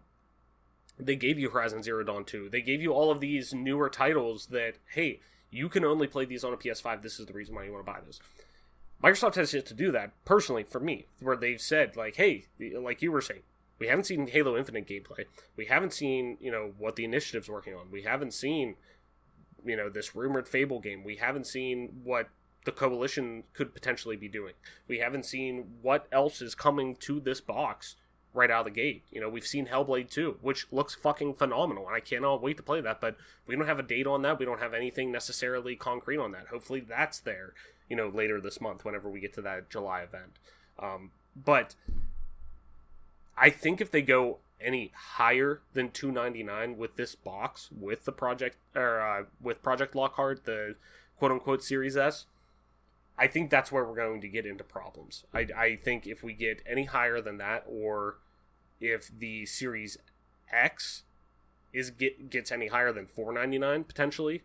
A: they gave you Horizon Zero Dawn 2. They gave you all of these newer titles that, hey, you can only play these on a PS5. This is the reason why you want to buy those. Microsoft has yet to do that, personally, for me, where they've said, like, hey, like you were saying, we haven't seen Halo Infinite gameplay. We haven't seen, you know, what the initiative's working on. We haven't seen, you know, this rumored Fable game. We haven't seen what the Coalition could potentially be doing. We haven't seen what else is coming to this box right out of the gate. You know, we've seen Hellblade 2, which looks fucking phenomenal, and I cannot wait to play that, but we don't have a date on that. We don't have anything necessarily concrete on that. Hopefully that's there, you know, later this month whenever we get to that July event. But I think if they go any higher than $299 with this box, with the Project Lockhart, the quote-unquote Series S, I think that's where we're going to get into problems. I think if we get any higher than that, or if the Series X gets any higher than $499 potentially,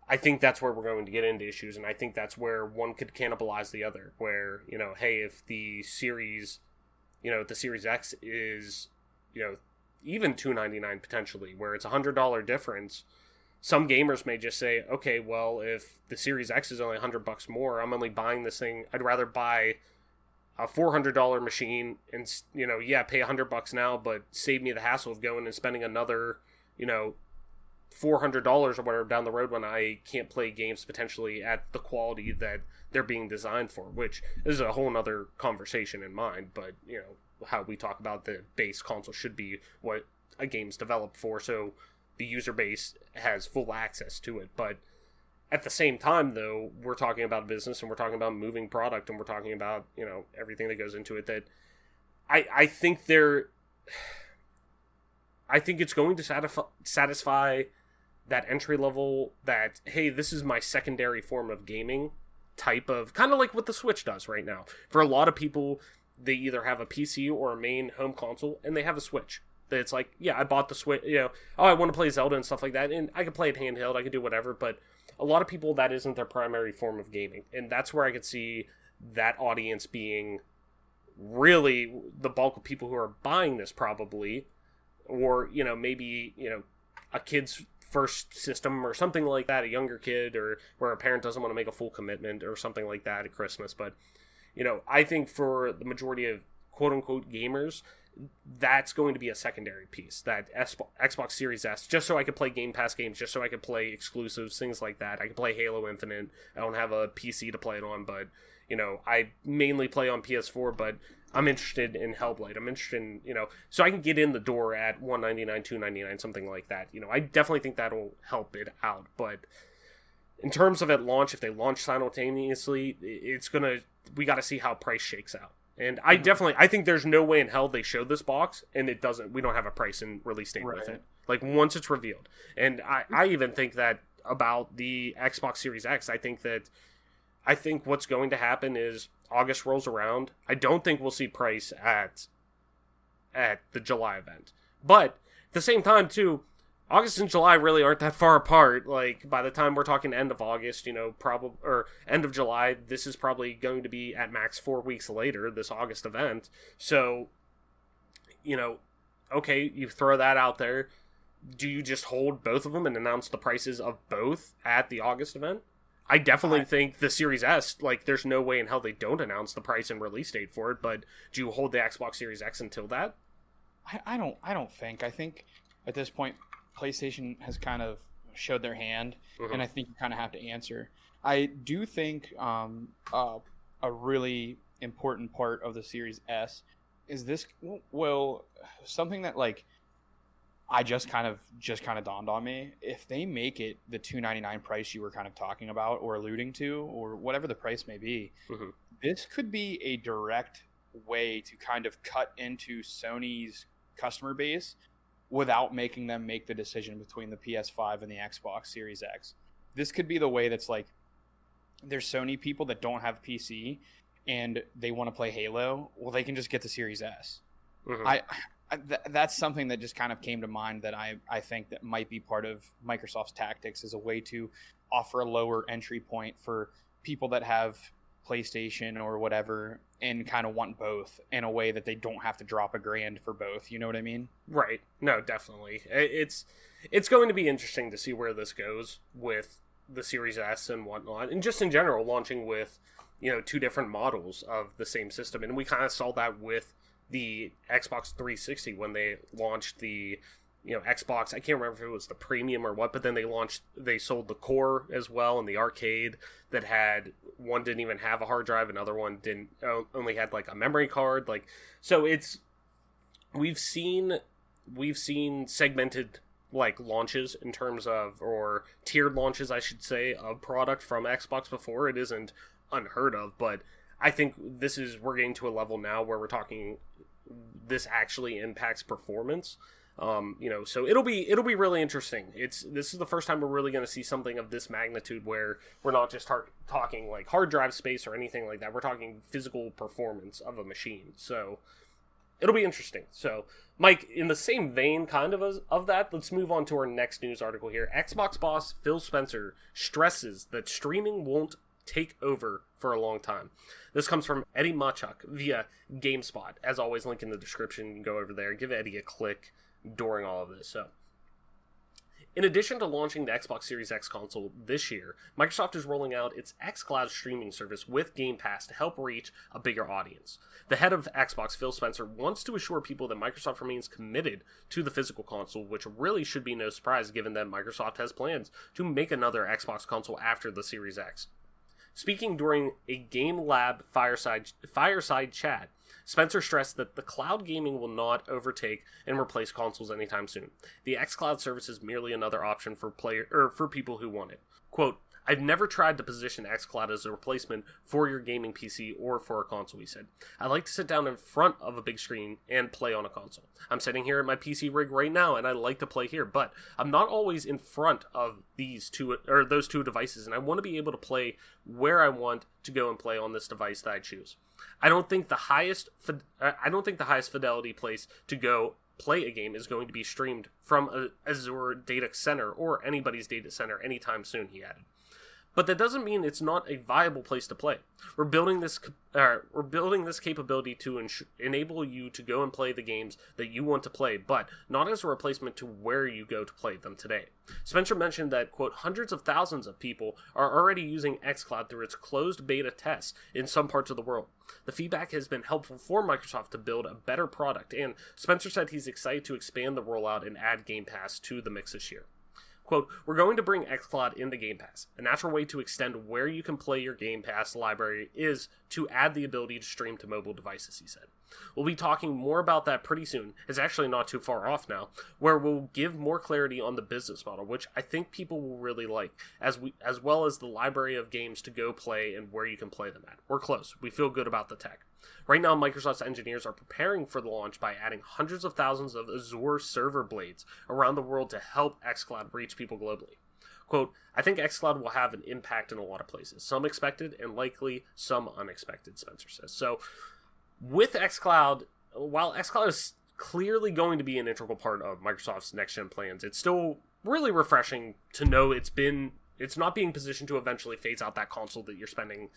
A: I think that's where we're going to get into issues, and I think that's where one could cannibalize the other. Where, hey, if the Series X is, even $299 potentially, where it's $100 difference, some gamers may just say, okay, well, if the Series X is only $100 more, I'm only buying this thing. I'd rather buy a $400 machine and, pay $100 now, but save me the hassle of going and spending another, $400 or whatever down the road when I can't play games potentially at the quality that they're being designed for, which is a whole nother conversation in mind. But, how we talk about the base console should be what a game's developed for, so the user base has full access to it. But at the same time, though, we're talking about business, and we're talking about moving product, and we're talking about, everything that goes into it, that I think it's going to satisfy that entry level, that, hey, this is my secondary form of gaming type of, kind of like what the Switch does right now. For a lot of people, they either have a PC or a main home console, and they have a Switch. That it's like, yeah, I bought the Switch, I want to play Zelda and stuff like that, and I can play it handheld, I can do whatever, but a lot of people, that isn't their primary form of gaming, and that's where I could see that audience being really the bulk of people who are buying this, probably, or, maybe, a kid's first system or something like that, a younger kid, or where a parent doesn't want to make a full commitment or something like that at Christmas. But, I think for the majority of quote-unquote gamers, that's going to be a secondary piece, that Xbox Series S, just so I could play Game Pass games, just so I could play exclusives, things like that. I can play Halo Infinite. I don't have a PC to play it on, but, I mainly play on PS4, but I'm interested in Hellblade. I'm interested in, so I can get in the door at $199, $299, something like that. I definitely think that'll help it out. But in terms of at launch, if they launch simultaneously, we got to see how price shakes out. And I think there's no way in hell they showed this box and we don't have a price and release date with it. Like, once it's revealed. And I even think that about the Xbox Series X, I think what's going to happen is August rolls around. I don't think we'll see price at the July event. But at the same time, too, August and July really aren't that far apart. Like, by the time we're talking end of August, or end of July, this is probably going to be at max 4 weeks later, this August event. So, okay, you throw that out there. Do you just hold both of them and announce the prices of both at the August event? I definitely think the Series S, like, there's no way in hell they don't announce the price and release date for it, but do you hold the Xbox Series X until that?
D: I don't think. I think at this point, PlayStation has kind of showed their hand, and I think you kind of have to answer. I do think a really important part of the Series S is this, something that, like, I just kind of dawned on me. If they make it the $299 price you were kind of talking about or alluding to, or whatever the price may be, this could be a direct way to kind of cut into Sony's customer base without making them make the decision between the PS5 and the Xbox Series X. This could be the way that's like, there's Sony people that don't have PC and they want to play Halo. Well, they can just get the Series S. That's something that just kind of came to mind, that I think that might be part of Microsoft's tactics, as a way to offer a lower entry point for people that have PlayStation or whatever and kind of want both, in a way that they don't have to drop $1,000 for both. You know what I mean?
A: Right. No, definitely. It's going to be interesting to see where this goes with the Series S and whatnot, and just in general launching with, two different models of the same system. And we kind of saw that with the Xbox 360 when they launched the Xbox. I can't remember if it was the premium or what, but then they sold the core as well, and the arcade that had, one didn't even have a hard drive, another one didn't, only had like a memory card. Like, so we've seen segmented like launches in terms of, or tiered launches, I should say, of product from Xbox before. It isn't unheard of, but I think we're getting to a level now where we're talking, this actually impacts performance. So it'll be really interesting. This is the first time we're really going to see something of this magnitude, where we're not just talking like hard drive space or anything like that. We're talking physical performance of a machine. So it'll be interesting. So, Mike, in the same vein kind of that, let's move on to our next news article here. Xbox boss Phil Spencer stresses that streaming won't take over for a long time. This comes from Eddie Machuk via GameSpot. As always, link in the description. You can go over there, give Eddie a click during all of this. So, in addition to launching the Xbox Series X console this year, Microsoft is rolling out its xCloud streaming service with Game Pass to help reach a bigger audience. The head of Xbox, Phil Spencer, wants to assure people that Microsoft remains committed to the physical console, which really should be no surprise given that Microsoft has plans to make another Xbox console after the Series X. Speaking during a Game Lab fireside chat, Spencer stressed that the cloud gaming will not overtake and replace consoles anytime soon. The xCloud service is merely another option for people who want it. Quote, I've never tried to position xCloud as a replacement for your gaming PC or for a console, he said. I like to sit down in front of a big screen and play on a console. I'm sitting here at my PC rig right now and I like to play here, but I'm not always in front of those two devices, and I want to be able to play where I want to go and play on this device that I choose. I don't think the highest fidelity place to go play a game is going to be streamed from a Azure data center or anybody's data center anytime soon, he added. But that doesn't mean it's not a viable place to play. We're building this capability to enable you to go and play the games that you want to play, but not as a replacement to where you go to play them today. Spencer mentioned that, quote, hundreds of thousands of people are already using xCloud through its closed beta tests in some parts of the world. The feedback has been helpful for Microsoft to build a better product, and Spencer said he's excited to expand the rollout and add Game Pass to the mix this year. Quote, we're going to bring xCloud into Game Pass. A natural way to extend where you can play your Game Pass library is to add the ability to stream to mobile devices, he said. We'll be talking more about that pretty soon. It's actually not too far off now, where we'll give more clarity on the business model, which I think people will really like, as well as the library of games to go play and where you can play them at. We're close. We feel good about the tech. Right now, Microsoft's engineers are preparing for the launch by adding hundreds of thousands of Azure server blades around the world to help xCloud reach people globally. Quote, I think xCloud will have an impact in a lot of places, some expected and likely some unexpected, Spencer says. So, with xCloud, while xCloud is clearly going to be an integral part of Microsoft's next-gen plans, it's still really refreshing to know it's not being positioned to eventually phase out that console that you're spending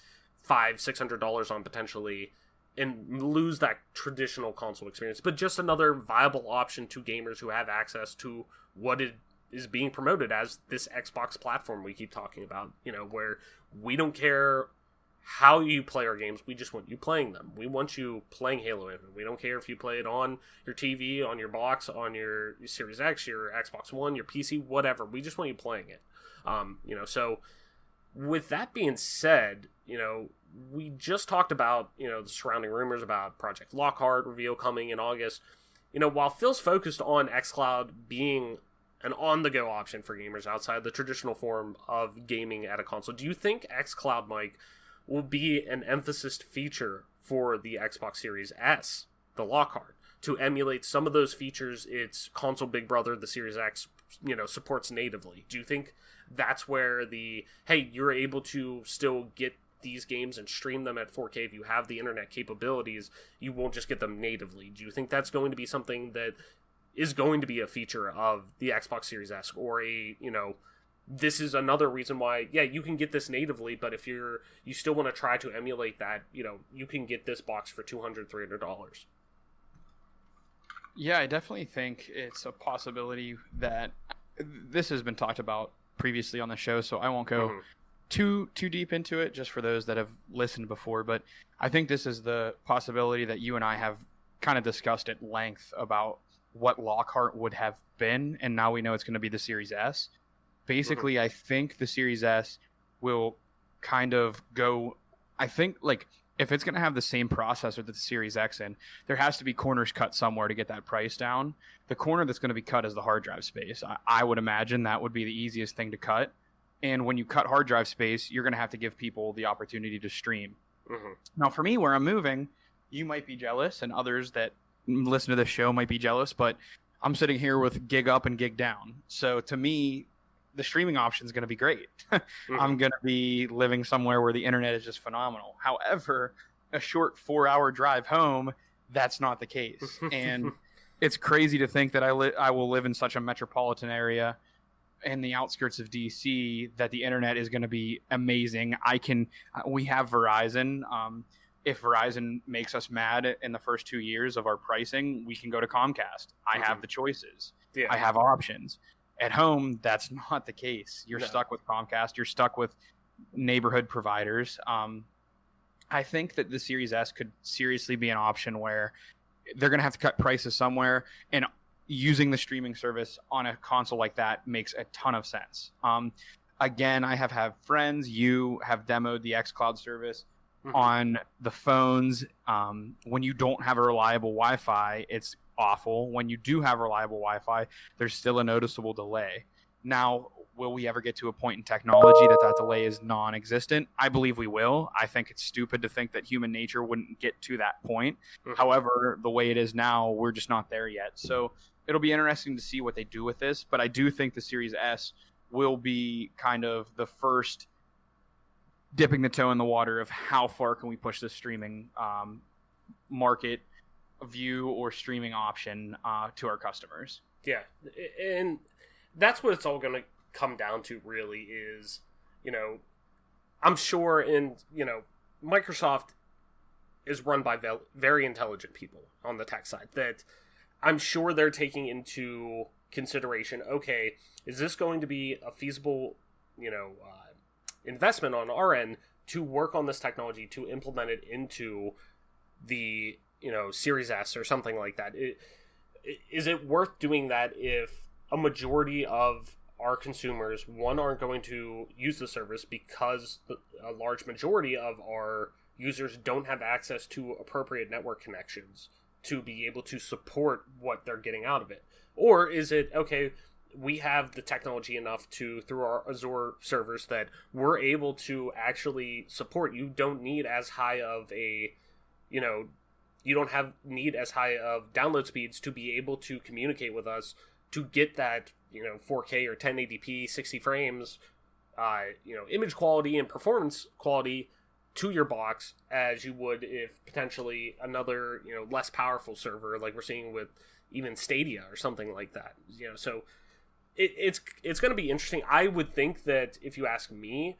A: $500-$600 on potentially and lose that traditional console experience, but just another viable option to gamers who have access to what it is being promoted as this Xbox platform we keep talking about, where we don't care how you play our games, we just want you playing them. We want you playing Halo Infinite. We don't care if you play it on your TV, on your box, on your Series X, your Xbox One, your PC, whatever. We just want you playing it. So with that being said, we just talked about, the surrounding rumors about Project Lockhart reveal coming in August. While Phil's focused on xCloud being an on-the-go option for gamers outside the traditional form of gaming at a console, do you think xCloud, Mike, will be an emphasis feature for the Xbox Series S, the Lockhart, to emulate some of those features its console big brother, the Series X, supports natively? Do you think that's where you're able to still get these games and stream them at 4K if you have the internet capabilities, you won't just get them natively? Do you think that's going to be something that is going to be a feature of the Xbox Series S, or this is another reason why, you can get this natively, but if you still want to try to emulate that, you can get this box for $200-$300.
D: Yeah, I definitely think it's a possibility that this has been talked about previously on the show, so I won't go too deep into it, just for those that have listened before. But I think this is the possibility that you and I have kind of discussed at length about what Lockhart would have been, and now we know it's going to be the Series S. Basically, I think the Series S will kind of go, I think, if it's going to have the same processor that the Series X in, there has to be corners cut somewhere to get that price down. The corner that's going to be cut is the hard drive space. I would imagine that would be the easiest thing to cut. And when you cut hard drive space, you're going to have to give people the opportunity to stream. Now, for me, where I'm moving, you might be jealous, and others that listen to this show might be jealous, but I'm sitting here with gig up and gig down. So to me, the streaming option is going to be great. I'm going to be living somewhere where the internet is just phenomenal. However, a short 4-hour drive home that's not the case. And it's crazy to think that I will live in such a metropolitan area in the outskirts of DC that the internet is going to be amazing. We have Verizon. If Verizon makes us mad in the first 2 years of our pricing, we can go to Comcast. I have the choices.
A: Yeah.
D: I have options. At home, that's not the case. You're
A: No.
D: stuck with Comcast. You're stuck with neighborhood providers. I think that the Series S could seriously be an option where they're going to have to cut prices somewhere, and using the streaming service on a console like that makes a ton of sense. Again, I have had friends, you have demoed the xCloud service on the phones. When you don't have a reliable Wi-Fi, it's awful. When you do have reliable Wi-Fi, there's still a noticeable delay. Now, will we ever get to a point in technology that delay is non-existent? I believe we will. I think it's stupid to think that human nature wouldn't get to that point. However, the way it is now, we're just not there yet. So it'll be interesting to see what they do with this. But I do think the Series S will be kind of the first dipping the toe in the water of how far can we push this streaming market view or streaming option to our customers.
A: Yeah, and that's what it's all going to come down to, really, is, I'm sure Microsoft is run by very intelligent people on the tech side, that I'm sure they're taking into consideration, okay, is this going to be a feasible, investment on our end to work on this technology, to implement it into the, Series S or something like that? Is it worth doing that if a majority of our consumers, one, aren't going to use the service because a large majority of our users don't have access to appropriate network connections to be able to support what they're getting out of it? Or is it, okay, we have the technology enough through our Azure servers, that we're able to actually support. You don't need as high of a, you don't need as high of download speeds to be able to communicate with us to get that, 4K or 1080p 60 frames, image quality and performance quality to your box as you would if potentially another, less powerful server like we're seeing with even Stadia or something like that. So it's going to be interesting. I would think that, if you ask me,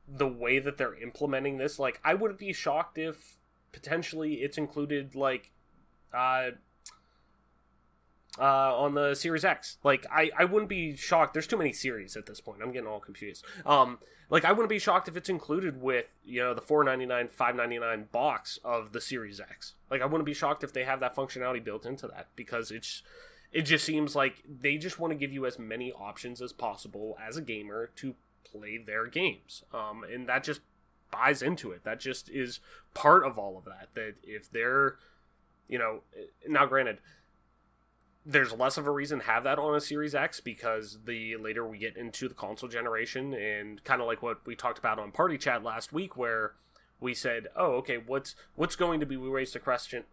A: the way that they're implementing this, like, I wouldn't be shocked if potentially it's included, like, on the Series X. Like, I wouldn't be shocked. There's too many series at this point. I'm getting all confused. Like, I wouldn't be shocked if it's included with, the $499, $599 box of the Series X. Like, I wouldn't be shocked if they have that functionality built into that, because it just seems like they just want to give you as many options as possible as a gamer to play their games. And that just buys into it. That just is part of all of that. That if they're, now granted, there's less of a reason to have that on a Series X, because the later we get into the console generation, and kind of like what we talked about on Party Chat last week, where we said, oh, okay, what's going to be, we raised the question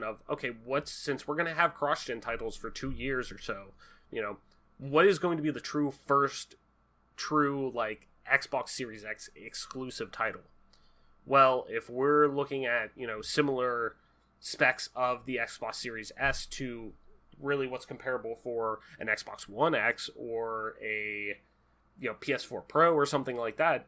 A: of, okay, since we're going to have cross-gen titles for 2 years or so, what is going to be the first true, like, Xbox Series X exclusive title? Well, if we're looking at, similar specs of the Xbox Series S to really what's comparable for an Xbox One X or a, PS4 Pro or something like that,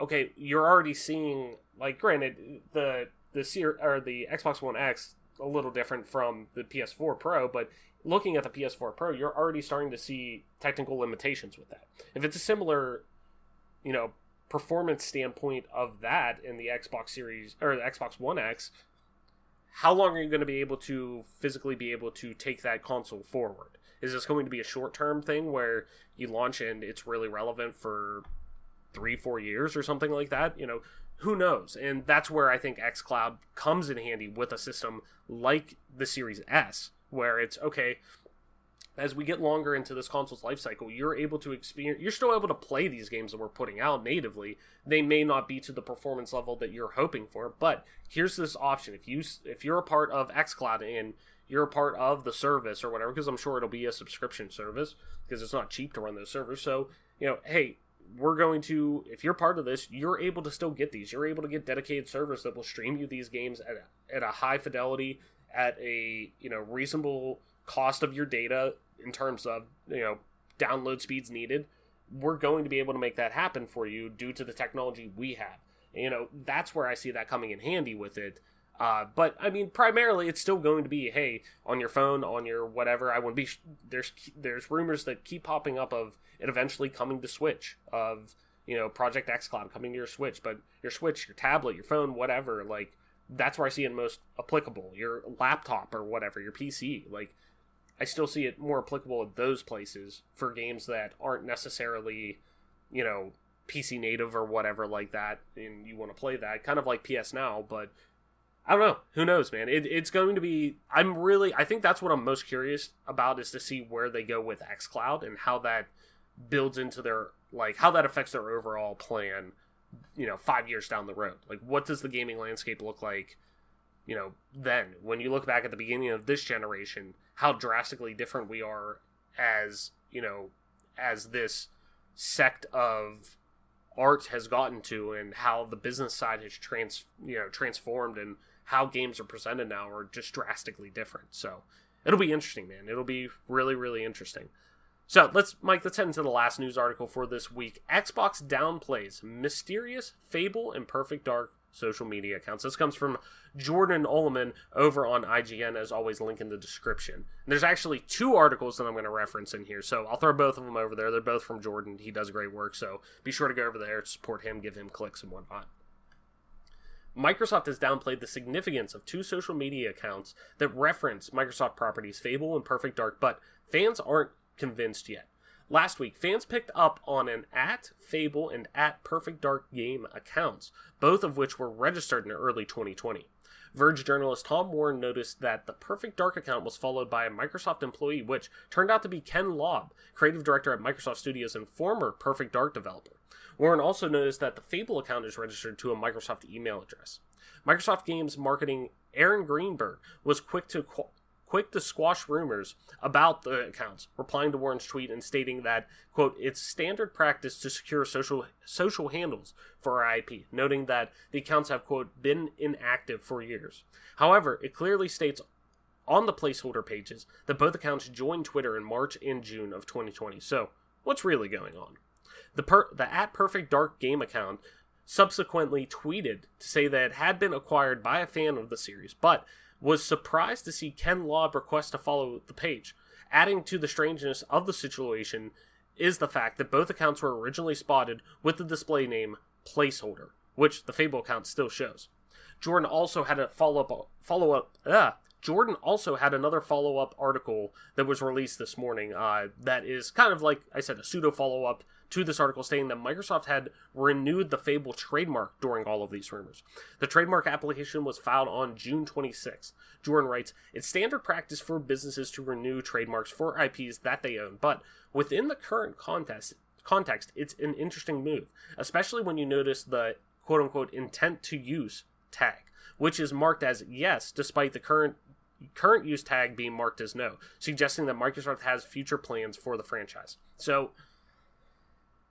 A: okay, you're already seeing, like, granted, the Xbox One X a little different from the PS4 Pro, but looking at the PS4 Pro, you're already starting to see technical limitations with that. If it's a similar, performance standpoint of that in the Xbox Series or the Xbox One X, how long are you going to be able to physically be able to take that console forward? Is this going to be a short-term thing where you launch and it's really relevant for 3-4 years or something like that? Who knows? And that's where I think xCloud comes in handy with a system like the Series S, where it's, okay, as we get longer into this console's life cycle, you're still able to play these games that we're putting out natively. They may not be to the performance level that you're hoping for, but here's this option. If you're a part of xCloud and you're a part of the service or whatever, because I'm sure it'll be a subscription service, because it's not cheap to run those servers. So, hey, if you're part of this, you're able to still get these. You're able to get dedicated servers that will stream you these games at a high fidelity at a, reasonable cost of your data in terms of, download speeds needed, we're going to be able to make that happen for you due to the technology we have. That's where I see that coming in handy with it. But I mean, primarily, it's still going to be, hey, on your phone, on your whatever. I wouldn't be. There's rumors that keep popping up of it eventually coming to Switch, of Project xCloud coming to your Switch, but your Switch, your tablet, your phone, whatever. Like, that's where I see it most applicable. Your laptop or whatever, your PC. Like, I still see it more applicable at those places for games that aren't necessarily, PC native or whatever like that, and you want to play that, kind of like PS Now, but I don't know. Who knows, man? It's going to be... I think that's what I'm most curious about, is to see where they go with xCloud and how that builds into their... Like, how that affects their overall plan, 5 years down the road. Like, what does the gaming landscape look like, then? When you look back at the beginning of this generation, how drastically different we are as, as this sect of art has gotten to, and how the business side has transformed, and how games are presented now are just drastically different. So it'll be interesting, man. It'll be really, really interesting. So let's head into the last news article for this week. Xbox downplays mysterious Fable and Perfect Dark social media accounts. This comes from Jordan Ullman over on IGN, as always, link in the description. And there's actually 2 articles that I'm going to reference in here, so I'll throw both of them over there. They're both from Jordan. He does great work, so be sure to go over there to support him, give him clicks and whatnot. Microsoft has downplayed the significance of 2 social media accounts that reference Microsoft properties Fable and Perfect Dark, but fans aren't convinced yet. Last week, fans picked up on an @Fable and @Perfect Game accounts, both of which were registered in early 2020. Verge journalist Tom Warren noticed that the Perfect Dark account was followed by a Microsoft employee, which turned out to be Ken Lobb, creative director at Microsoft Studios and former Perfect Dark developer. Warren also noticed that the Fable account is registered to a Microsoft email address. Microsoft Games marketing Aaron Greenberg was quick to squash rumors about the accounts, replying to Warren's tweet and stating that, quote, it's standard practice to secure social handles for our IP, noting that the accounts have, quote, been inactive for years. However, it clearly states on the placeholder pages that both accounts joined Twitter in March and June of 2020. So, what's really going on? The @PerfectDarkGame account subsequently tweeted to say that it had been acquired by a fan of the series, but was surprised to see Ken Lobb request to follow the page. Adding to the strangeness of the situation is the fact that both accounts were originally spotted with the display name Placeholder, which the Fable account still shows. Jordan also had a Jordan also had another follow-up article that was released this morning that is kind of like I said, a pseudo follow-up to this article, stating that Microsoft had renewed the Fable trademark during all of these rumors. The trademark application was filed on June 26. Jordan writes, it's standard practice for businesses to renew trademarks for IPs that they own, but within the current context, it's an interesting move, especially when you notice the quote-unquote intent to use tag, which is marked as yes, despite the current use tag being marked as no, suggesting that Microsoft has future plans for the franchise. So,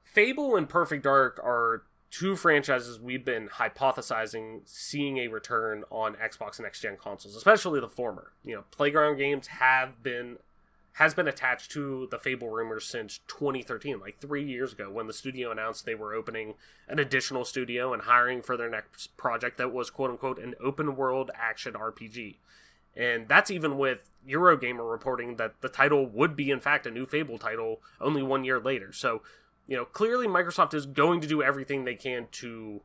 A: Fable and Perfect Dark are 2 franchises we've been hypothesizing seeing a return on Xbox and next-gen consoles, especially the former. Playground Games has been attached to the Fable rumors since 2013, like 3 years ago, when the studio announced they were opening an additional studio and hiring for their next project that was quote-unquote an open-world action RPG. And that's even with Eurogamer reporting that the title would be, in fact, a new Fable title only 1 year later. So, clearly Microsoft is going to do everything they can to,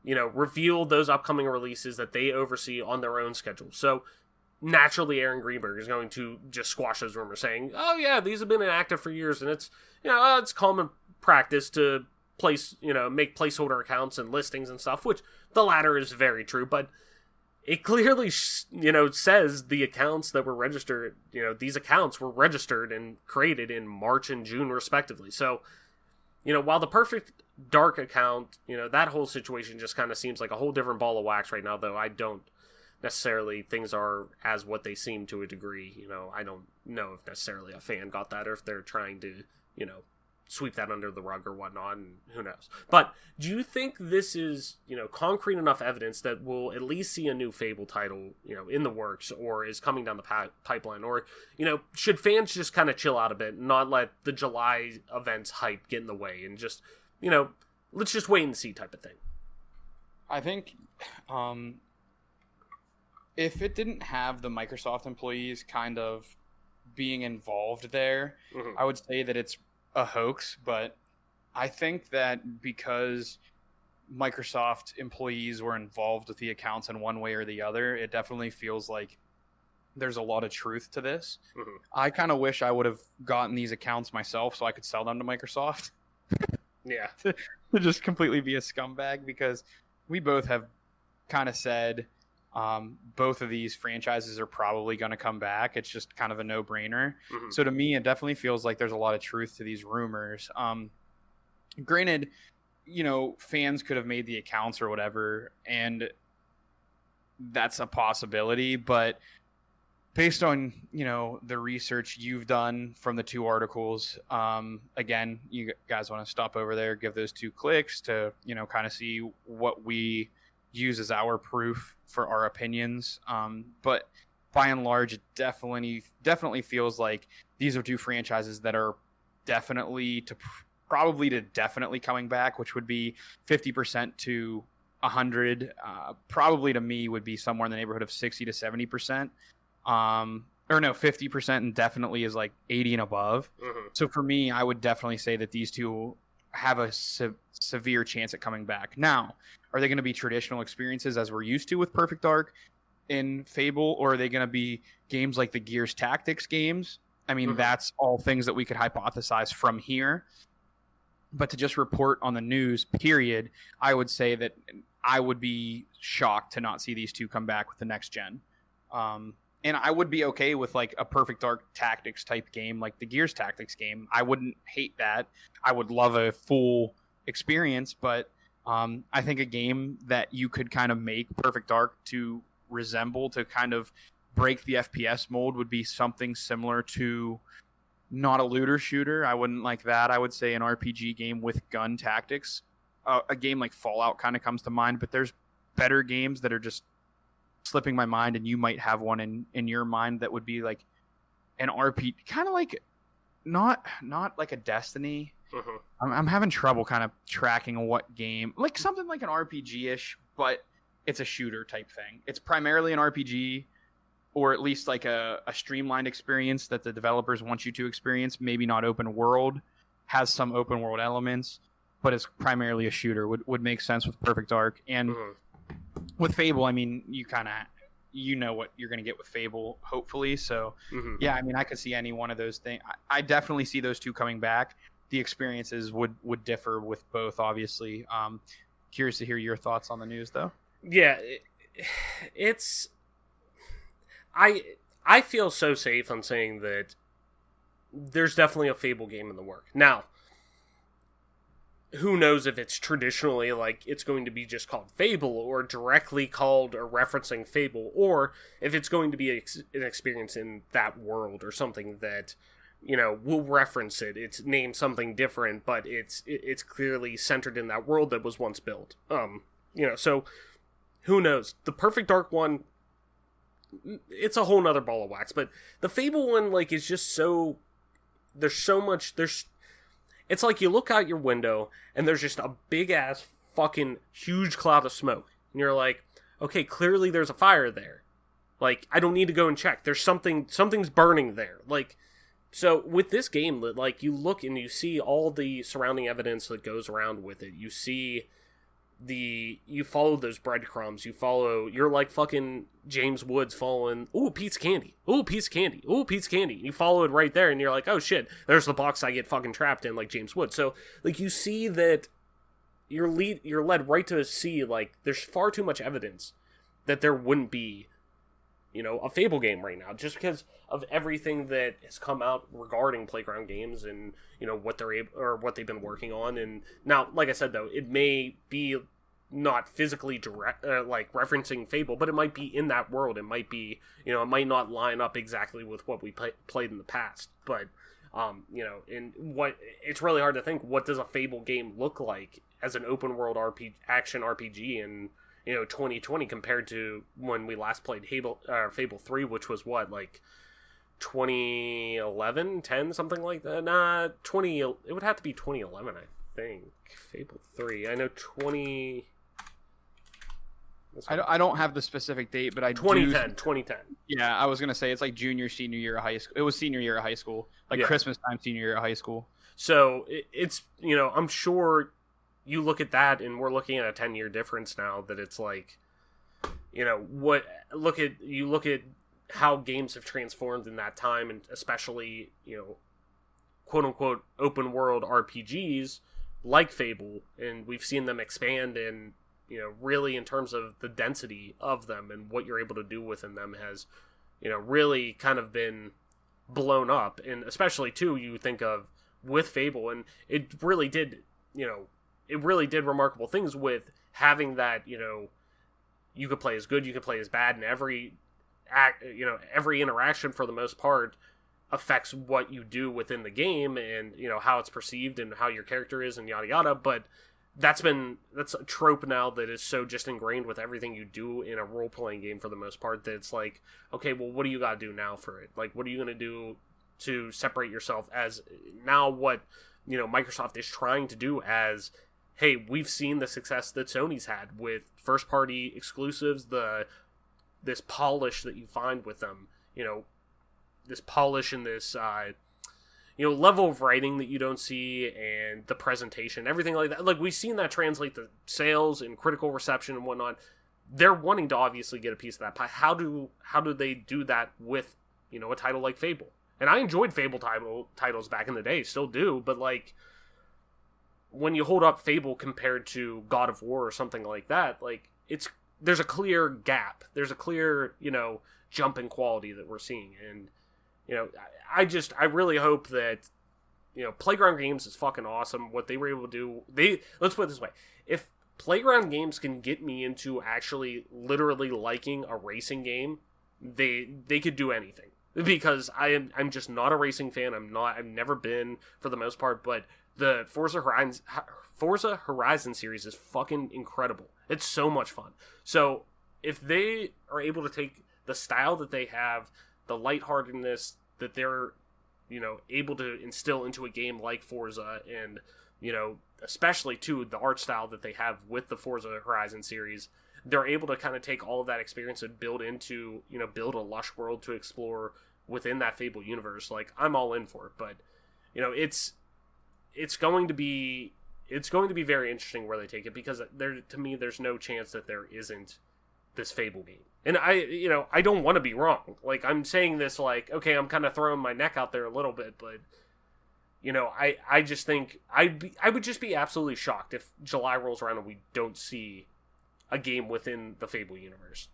A: reveal those upcoming releases that they oversee on their own schedule. So, naturally, Aaron Greenberg is going to just squash those rumors, saying, oh yeah, these have been inactive for years, and it's, it's common practice to make placeholder accounts and listings and stuff, which the latter is very true, but it clearly, says the accounts that were registered, these accounts were registered and created in March and June, respectively. So, while the Perfect Dark account, that whole situation just kind of seems like a whole different ball of wax right now, though I don't necessarily things are as what they seem to a degree. I don't know if necessarily a fan got that or if they're trying to, sweep that under the rug or whatnot, and who knows. But do you think this is, concrete enough evidence that we'll at least see a new Fable title, in the works, or is coming down the pipeline? Or, should fans just kind of chill out a bit and not let the July events hype get in the way and just, let's just wait and see type of thing?
D: I think if it didn't have the Microsoft employees kind of being involved there, I would say that it's a hoax. But I think that because Microsoft employees were involved with the accounts in one way or the other, it definitely feels like there's a lot of truth to this. I kind of wish I would have gotten these accounts myself so I could sell them to Microsoft.
A: Yeah.
D: to just completely be a scumbag, because we both have kind of said both of these franchises are probably going to come back. It's just kind of a no-brainer. So to me, it definitely feels like there's a lot of truth to these rumors. Granted, fans could have made the accounts or whatever, and that's a possibility. But based on, the research you've done from the 2 articles, again, you guys want to stop over there, give those 2 clicks to, kind of see what we use as our proof for our opinions. But by and large, it definitely feels like these are 2 franchises that are definitely coming back, which would be 50% to 100. Probably to me would be somewhere in the neighborhood of 60 to 70%. Or no, 50%, and definitely is like 80 and above. So for me, I would definitely say that these 2 have a severe chance at coming back. Now, are they going to be traditional experiences as we're used to with Perfect Dark in Fable, or are they going to be games like the Gears Tactics games? I mean, that's all things that we could hypothesize from here. But to just report on the news, period, I would say that I would be shocked to not see these 2 come back with the next gen. And I would be okay with like a Perfect Dark Tactics type game, like the Gears Tactics game. I wouldn't hate that. I would love a full experience, but I think a game that you could kind of make Perfect Dark to resemble, to kind of break the FPS mold, would be something similar to, not a looter shooter, I wouldn't like that. I would say an RPG game with gun tactics. A game like Fallout kind of comes to mind, but there's better games that are just slipping my mind, and you might have one in your mind that would be like an RPG, kind of like not like a Destiny. I'm having trouble kind of tracking what game, like something like an RPG-ish, but it's a shooter type thing. It's primarily an RPG, or at least like a streamlined experience that the developers want you to experience. Maybe not open world, has some open world elements, but it's primarily a shooter. Would make sense with Perfect Dark. And with Fable, I mean, you know what you're going to get with Fable, hopefully. So yeah, I mean, I could see any one of those things. I definitely see those 2 coming back. The experiences would differ with both, obviously. Curious to hear your thoughts on the news, though.
A: Yeah, it's... I feel so safe on saying that there's definitely a Fable game in the work. Now, who knows if it's traditionally like it's going to be just called Fable, or directly called or referencing Fable, or if it's going to be an experience in that world or something that, will reference it. It's named something different, but it's clearly centered in that world that was once built. So who knows? The Perfect Dark one, it's a whole nother ball of wax, but the Fable one, like, is just so... There's so much... It's like you look out your window, and there's just a big-ass fucking huge cloud of smoke. And you're like, okay, clearly there's a fire there. Like, I don't need to go and check. There's something's burning there. Like, so with this game, like, you look and you see all the surrounding evidence that goes around with it. You see you follow those breadcrumbs. You're like fucking James Woods following, ooh, piece of candy. Ooh, piece of candy. Ooh, piece of candy. You follow it right there, and you're like, oh shit, there's the box I get fucking trapped in, like James Woods. So, like, you see that you're led right to see, like, there's far too much evidence that there wouldn't be, a Fable game right now, just because of everything that has come out regarding Playground Games and, what they've been working on. And now, like I said, though, it may be not physically direct, like referencing Fable, but it might be in that world. It might be, it might not line up exactly with what we played in the past. But And what it's really hard to think, what does a Fable game look like as an open world action RPG in 2020 compared to when we last played Fable 3, which was what, like 2011, 10, something like that. It would have to be 2011, I think. Fable 3. I know 20.
D: I don't have the specific date, but I
A: 2010.
D: Yeah, I was gonna say it's like junior, senior year of high school. It was senior year of high school, like Christmas time, senior year of high school.
A: So it's I'm sure you look at that, and we're looking at a 10-year difference now. That it's like, look at how games have transformed in that time, and especially quote unquote open world RPGs like Fable, and we've seen them expand and really in terms of the density of them and what you're able to do within them has really kind of been blown up. And especially too, you think of with Fable, and it really did remarkable things with having that you could play as good, you could play as bad, and every interaction for the most part affects what you do within the game, and how it's perceived and how your character is and yada yada. But that's a trope now that is so just ingrained with everything you do in a role-playing game for the most part, that it's like, okay, well, what do you got to do now for it? Like, what are you going to do to separate yourself as now what Microsoft is trying to do as, hey, we've seen the success that Sony's had with first-party exclusives, this polish that you find with them, this polish and this level of writing that you don't see, and the presentation, everything like that. Like, we've seen that translate to sales and critical reception and whatnot. They're wanting to obviously get a piece of that pie. How do they do that with a title like Fable? And I enjoyed Fable titles back in the day, still do, but like, when you hold up Fable compared to God of War or something like that, like, there's a clear gap. There's a clear jump in quality that we're seeing. And I really hope that Playground Games is fucking awesome. What they were able to do, let's put it this way: if Playground Games can get me into actually literally liking a racing game, they could do anything, because I'm just not a racing fan. I've never been, for the most part. But the Forza Horizon series is fucking incredible. It's so much fun. So if they are able to take the style that they have, the lightheartedness that they're able to instill into a game like Forza, and especially too the art style that they have with the Forza Horizon series, they're able to kind of take all of that experience and build a lush world to explore within that Fable universe. Like, I'm all in for it. But it's going to be very interesting where they take it, because to me there's no chance that there isn't this Fable game. And I don't want to be wrong. Like, I'm saying this like, okay, I'm kind of throwing my neck out there a little bit, but I just think I would just be absolutely shocked if July rolls around and we don't see a game within the Fable universe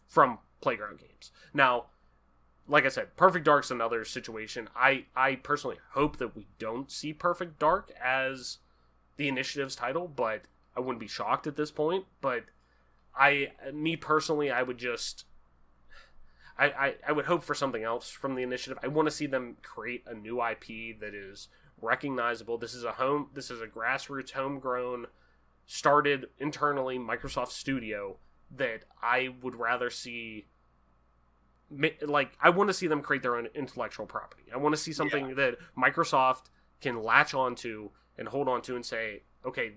A: from Playground Games. Now, like I said, Perfect Dark's another situation. I personally hope that we don't see Perfect Dark as the Initiative's title, but I wouldn't be shocked at this point. But me personally, I would just I would hope for something else from the Initiative. I want to see them create a new IP that is recognizable. This is a grassroots, homegrown, started internally Microsoft studio that I would rather see. Like, I want to see them create their own intellectual property. I want to see something that Microsoft can latch onto and hold on to and say, okay,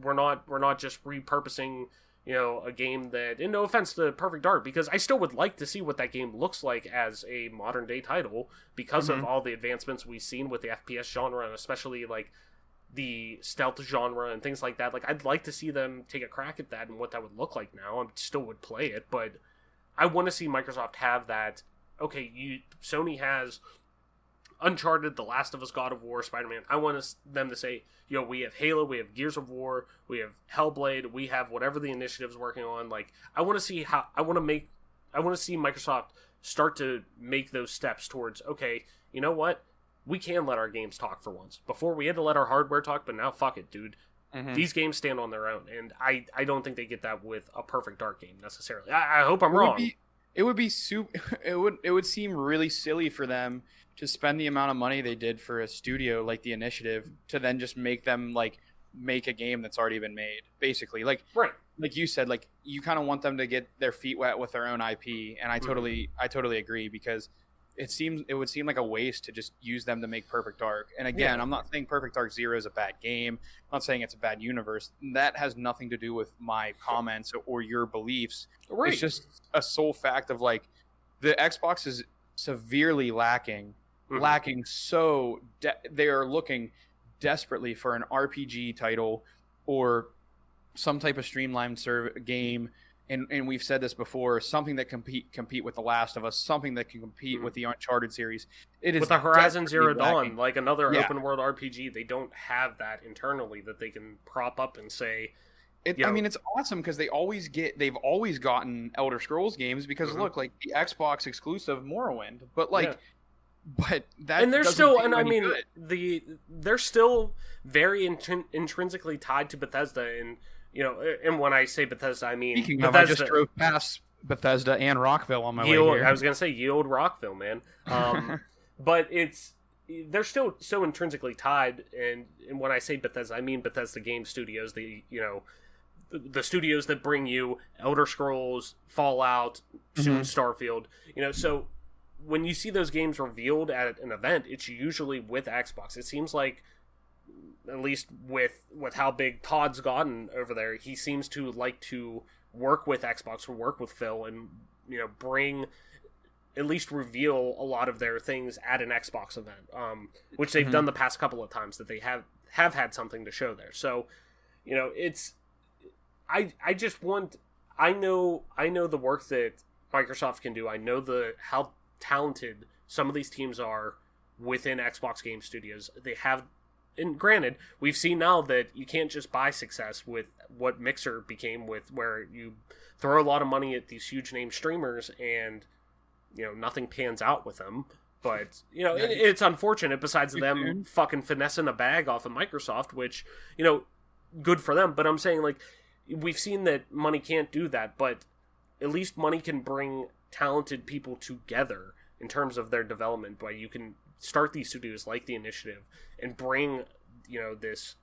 A: we're not just repurposing a game that, and no offense to Perfect Dark, because I still would like to see what that game looks like as a modern day title, because of all the advancements we've seen with the FPS genre, and especially like the stealth genre and things like that. Like, I'd like to see them take a crack at that and what that would look like now. I still would play it, but I want to see Microsoft have that. Okay, Sony has Uncharted, The Last of Us, God of War, Spider-Man. I want them to say, we have Halo, we have Gears of War, we have Hellblade, we have whatever the Initiative's working on. Like, I want to see Microsoft start to make those steps towards, okay, you know what? We can let our games talk for once. Before, we had to let our hardware talk, but now fuck it, dude. Mm-hmm. These games stand on their own, and I don't think they get that with a Perfect Dark game necessarily. I hope I'm wrong.
D: it would be it would seem really silly for them to spend the amount of money they did for a studio like the Initiative to then just make them like make a game that's already been made, basically.
A: Right.
D: Like you said, like you kind of want them to get their feet wet with their own IP, and I totally agree, because it would seem like a waste to just use them to make Perfect Dark. And again, I'm not saying Perfect Dark Zero is a bad game. I'm not saying it's a bad universe. That has nothing to do with my comments or your beliefs.
A: Right.
D: It's just a sole fact of like the Xbox is severely lacking so they are looking desperately for an RPG title or some type of streamlined game, and we've said this before, something that compete with The Last of Us, something that can compete with the Uncharted series. It is
A: with the Horizon Zero
D: lacking.
A: Dawn, like another open world RPG. They don't have that internally that they can prop up and say.
D: I mean, it's awesome because they've always gotten Elder Scrolls games because look, like the Xbox exclusive Morrowind, but like. But that
A: and they're still, and I mean,
D: good.
A: they're still very intrinsically tied to Bethesda, and and when I say Bethesda, I mean
D: Speaking
A: Bethesda.
D: Of, I just drove past Bethesda and Rockville on my way here.
A: I was gonna say ye old Rockville, man. But they're still so intrinsically tied, and when I say Bethesda, I mean Bethesda Game Studios. The studios that bring you Elder Scrolls, Fallout, soon Starfield. So. When you see those games revealed at an event, it's usually with Xbox. It seems like, at least with how big Todd's gotten over there, he seems to like to work with Xbox or work with Phil and bring, at least reveal a lot of their things at an Xbox event, which they've done the past couple of times that they have had something to show there. So, it's I just want I know the work that Microsoft can do. I know how talented some of these teams are within Xbox Game Studios. They have, and granted, we've seen now that you can't just buy success with what Mixer became, with where you throw a lot of money at these huge name streamers and nothing pans out with them. But it's unfortunate. Besides them fucking finessing a bag off of Microsoft, which good for them. But I'm saying, like, we've seen that money can't do that, but at least money can bring talented people together in terms of their development, where you can start these studios like the Initiative and bring this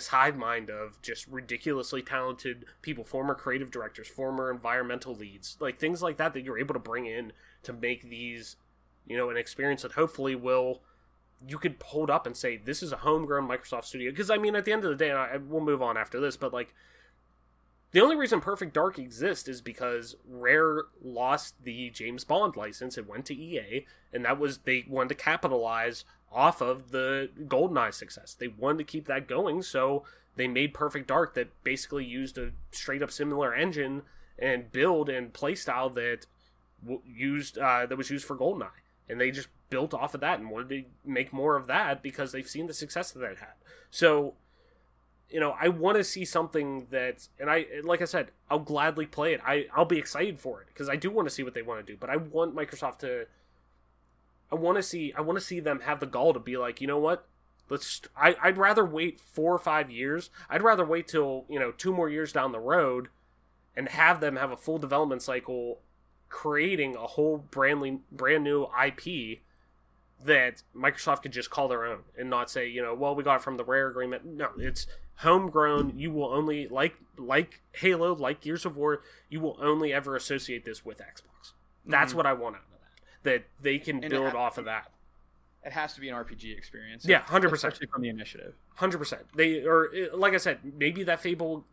A: hive mind of just ridiculously talented people, former creative directors, former environmental leads, like things like that you're able to bring in to make these an experience that hopefully you could hold up and say this is a homegrown Microsoft studio. Because I mean, at the end of the day, and we'll move on after this, but like, the only reason Perfect Dark exists is because Rare lost the James Bond license. It went to EA, and they wanted to capitalize off of the GoldenEye success. They wanted to keep that going, so they made Perfect Dark that basically used a straight-up similar engine and build and playstyle that was used for GoldenEye. And they just built off of that and wanted to make more of that because they've seen the success that it had. So I want to see something that, and like I said, I'll gladly play it. I'll be excited for it because I do want to see what they want to do. But I want Microsoft to. I want to see them have the gall to be like, you know what? I'd rather wait 4 or 5 years. I'd rather wait till 2 more years down the road, and have them have a full development cycle, creating a whole brand new IP that Microsoft could just call their own and not say, well, we got it from the Rare agreement. No, it's homegrown. You will only, like Halo, like Gears of War, you will only ever associate this with Xbox. That's what I want out of that they can build off of that.
D: It has to be an RPG experience.
A: Yeah, 100%.
D: Especially from the Initiative.
A: 100%. Or like I said, maybe the Fable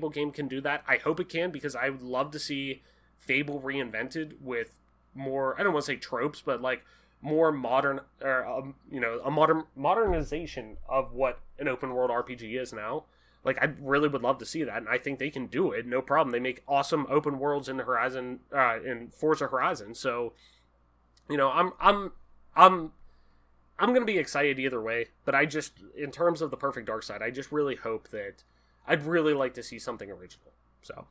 A: game can do that. I hope it can, because I would love to see Fable reinvented with more, I don't want to say tropes, but like more modern, or a modernization of what an open world RPG is now. Like, I really would love to see that, and I think they can do it, no problem. They make awesome open worlds in the Horizon, in Forza Horizon. So, I'm gonna be excited either way. But I just, in terms of the Perfect Dark side, I just really hope that I'd really like to see something original. So,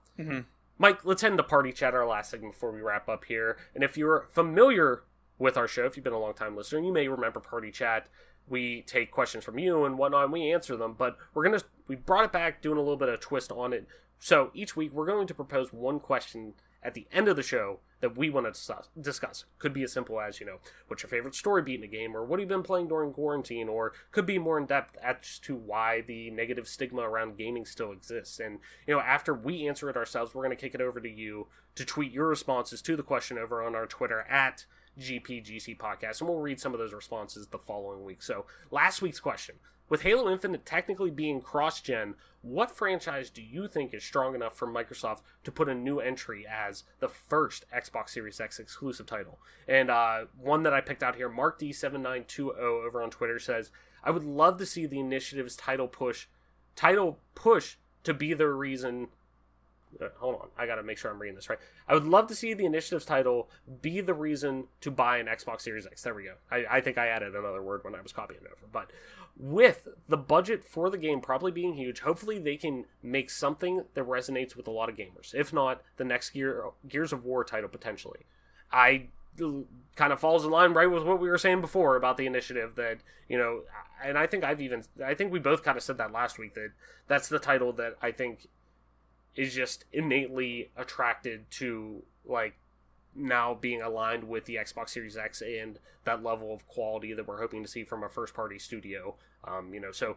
A: Mike, let's head into Party Chat, our last segment before we wrap up here. And if you're familiar with our show, if you've been a long time listener, you may remember Party Chat. We take questions from you and whatnot, and we answer them, but we brought it back, doing a little bit of twist on it. So each week we're going to propose one question at the end of the show that we want to discuss. Could be as simple as, what's your favorite story beat in a game, or what have you been playing during quarantine, or could be more in depth as to why the negative stigma around gaming still exists. And, after we answer it ourselves, we're going to kick it over to you to tweet your responses to the question over on our Twitter at GPGC Podcast, and we'll read some of those responses the following week. So, last week's question: with Halo Infinite technically being cross-gen, what franchise do you think is strong enough for Microsoft to put a new entry as the first Xbox Series X exclusive title? And one that I picked out here, Mark D7920 over on Twitter says, I would love to see the initiative's title push to be the reason... hold on, I gotta make sure I'm reading this right. I would love to see the initiative's title be the reason to buy an Xbox Series X. There we go. I think I added another word when I was copying it over. But with the budget for the game probably being huge, hopefully they can make something that resonates with a lot of gamers. If not, the next Gears of War title potentially. Kind of falls in line right with what we were saying before about the initiative that, and I think we both kind of said that last week, that that's the title that I think is just innately attracted to, now being aligned with the Xbox Series X and that level of quality that we're hoping to see from a first-party studio. So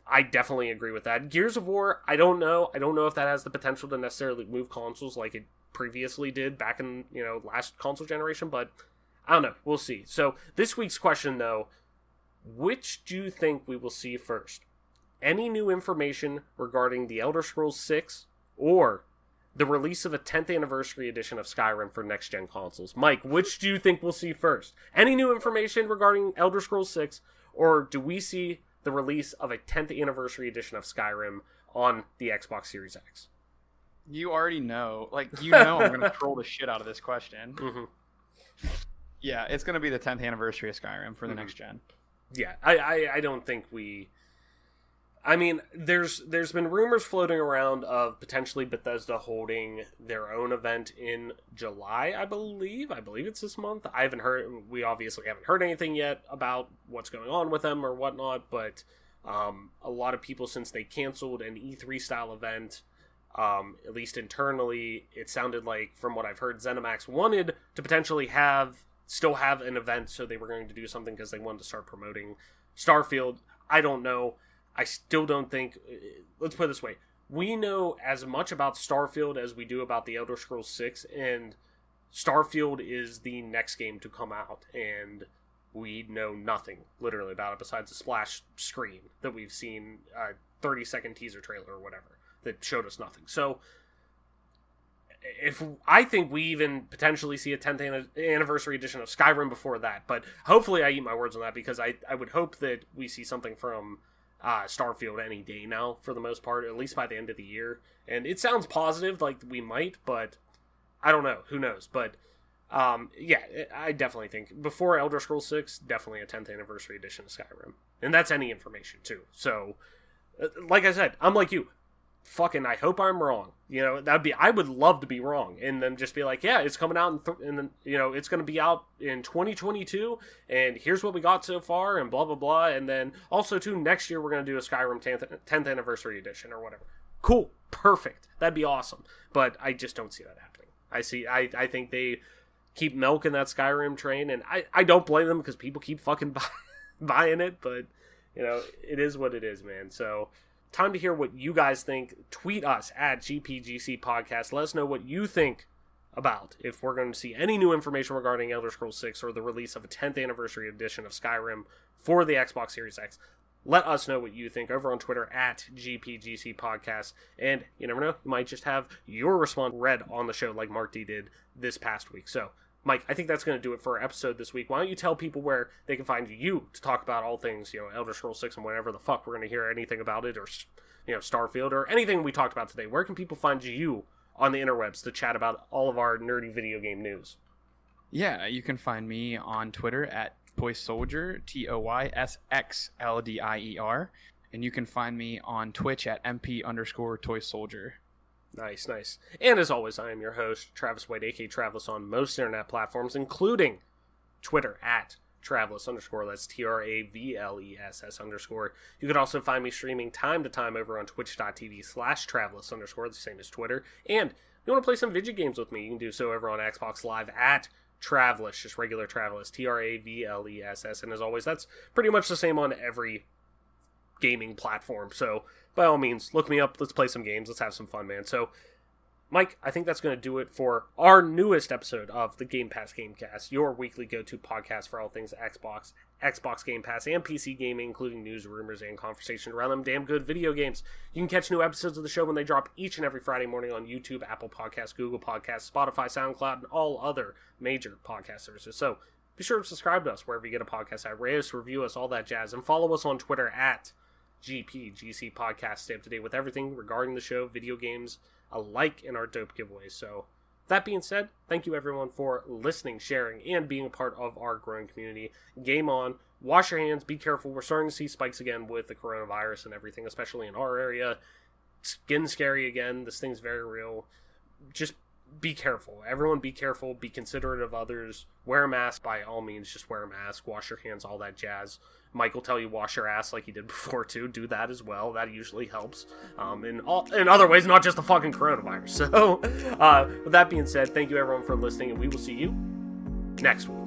A: I definitely agree with that. Gears of War, I don't know if that has the potential to necessarily move consoles like it previously did back in, last console generation, but I don't know. We'll see. So this week's question, though, which do you think we will see first? Any new information regarding The Elder Scrolls 6 or the release of a 10th anniversary edition of Skyrim for next-gen consoles? Mike, which do you think we'll see first? Any new information regarding Elder Scrolls 6, or do we see the release of a 10th anniversary edition of Skyrim on the Xbox Series X?
D: You already know. I'm going to troll the shit out of this question.
A: Mm-hmm.
D: Yeah, it's going to be the 10th anniversary of Skyrim for the next gen.
A: Yeah, I don't think we... I mean, there's been rumors floating around of potentially Bethesda holding their own event in July, I believe. I believe it's this month. We obviously haven't heard anything yet about what's going on with them or whatnot, but a lot of people, since they canceled an E3 style event, at least internally, it sounded like, from what I've heard, ZeniMax wanted to potentially still have an event, so they were going to do something because they wanted to start promoting Starfield. I don't know. I still don't think... Let's put it this way. We know as much about Starfield as we do about the Elder Scrolls 6, and Starfield is the next game to come out, and we know nothing, literally, about it besides a splash screen that we've seen, a 30-second teaser trailer or whatever, that showed us nothing. So, I think we even potentially see a 10th anniversary edition of Skyrim before that, but hopefully I eat my words on that, because I would hope that we see something from... Starfield any day now, for the most part, at least by the end of the year. And it sounds positive, like we might, but I don't know. Who knows? But, yeah, I definitely think before Elder Scrolls 6, definitely a 10th anniversary edition of Skyrim. And that's any information, too. So, like I said, I'm like you. Fucking, I hope I'm wrong. I would love to be wrong, and then just be like, yeah, it's coming out, and then, it's going to be out in 2022, and here's what we got so far, and blah, blah, blah, and then also, too, next year we're going to do a Skyrim 10th anniversary edition, or whatever. Cool. Perfect. That'd be awesome. But I just don't see that happening. I think they keep milking that Skyrim train, and I don't blame them, because people keep fucking buying it, but, it is what it is, man. So... time to hear what you guys think. Tweet us at GPGC Podcast. Let us know what you think about if we're going to see any new information regarding Elder Scrolls 6 or the release of a 10th anniversary edition of Skyrim for the Xbox Series X. Let us know what you think over on Twitter at GPGC Podcast. And you never know, you might just have your response read on the show like Mark D did this past week. So, Mike, I think that's going to do it for our episode this week. Why don't you tell people where they can find you to talk about all things, Elder Scrolls 6 and whatever the fuck we're going to hear anything about it, or, Starfield, or anything we talked about today. Where can people find you on the interwebs to chat about all of our nerdy video game news?
D: Yeah, you can find me on Twitter at ToySoldier, ToySXLDIER, and you can find me on Twitch at MP_ToySoldier.
A: Nice. And as always, I am your host, Travis White, aka Travis, on most internet platforms, including Twitter at Travels_. That's TRAVLESS_. You could also find me streaming time to time over on twitch.tv/Travels_, the same as Twitter. And you want to play some video games with me, you can do so over on Xbox Live at Travless, just regular Travless, Travless. And as always, that's pretty much the same on every gaming platform. So by all means, look me up. Let's play some games. Let's have some fun, man. So Mike, I think that's going to do it for our newest episode of the Game Pass Gamecast, your weekly go-to podcast for all things Xbox Game Pass, and PC gaming, including news, rumors, and conversation around them damn good video games. You can catch new episodes of the show when they drop each and every Friday morning on YouTube, Apple Podcasts, Google Podcasts, Spotify, SoundCloud, and all other major podcast services. So be sure to subscribe to us wherever you get a podcast at. Rate us, review us, all that jazz, and follow us on Twitter at GPGC Podcast. Stay up to date with everything regarding the show, video games, alike, in our dope giveaways. So that being said, thank you everyone for listening, sharing, and being a part of our growing community. Game on, wash your hands, be careful. We're starting to see spikes again with the coronavirus and everything, especially in our area. It's getting scary again. This thing's very real. Just be careful. Everyone be careful. Be considerate of others. Wear a mask. By all means, just wear a mask. Wash your hands, all that jazz. Mike will tell you wash your ass like he did before, too. Do that as well. That usually helps. In other ways, not just the fucking coronavirus. So, with that being said, thank you everyone for listening, and we will see you next week.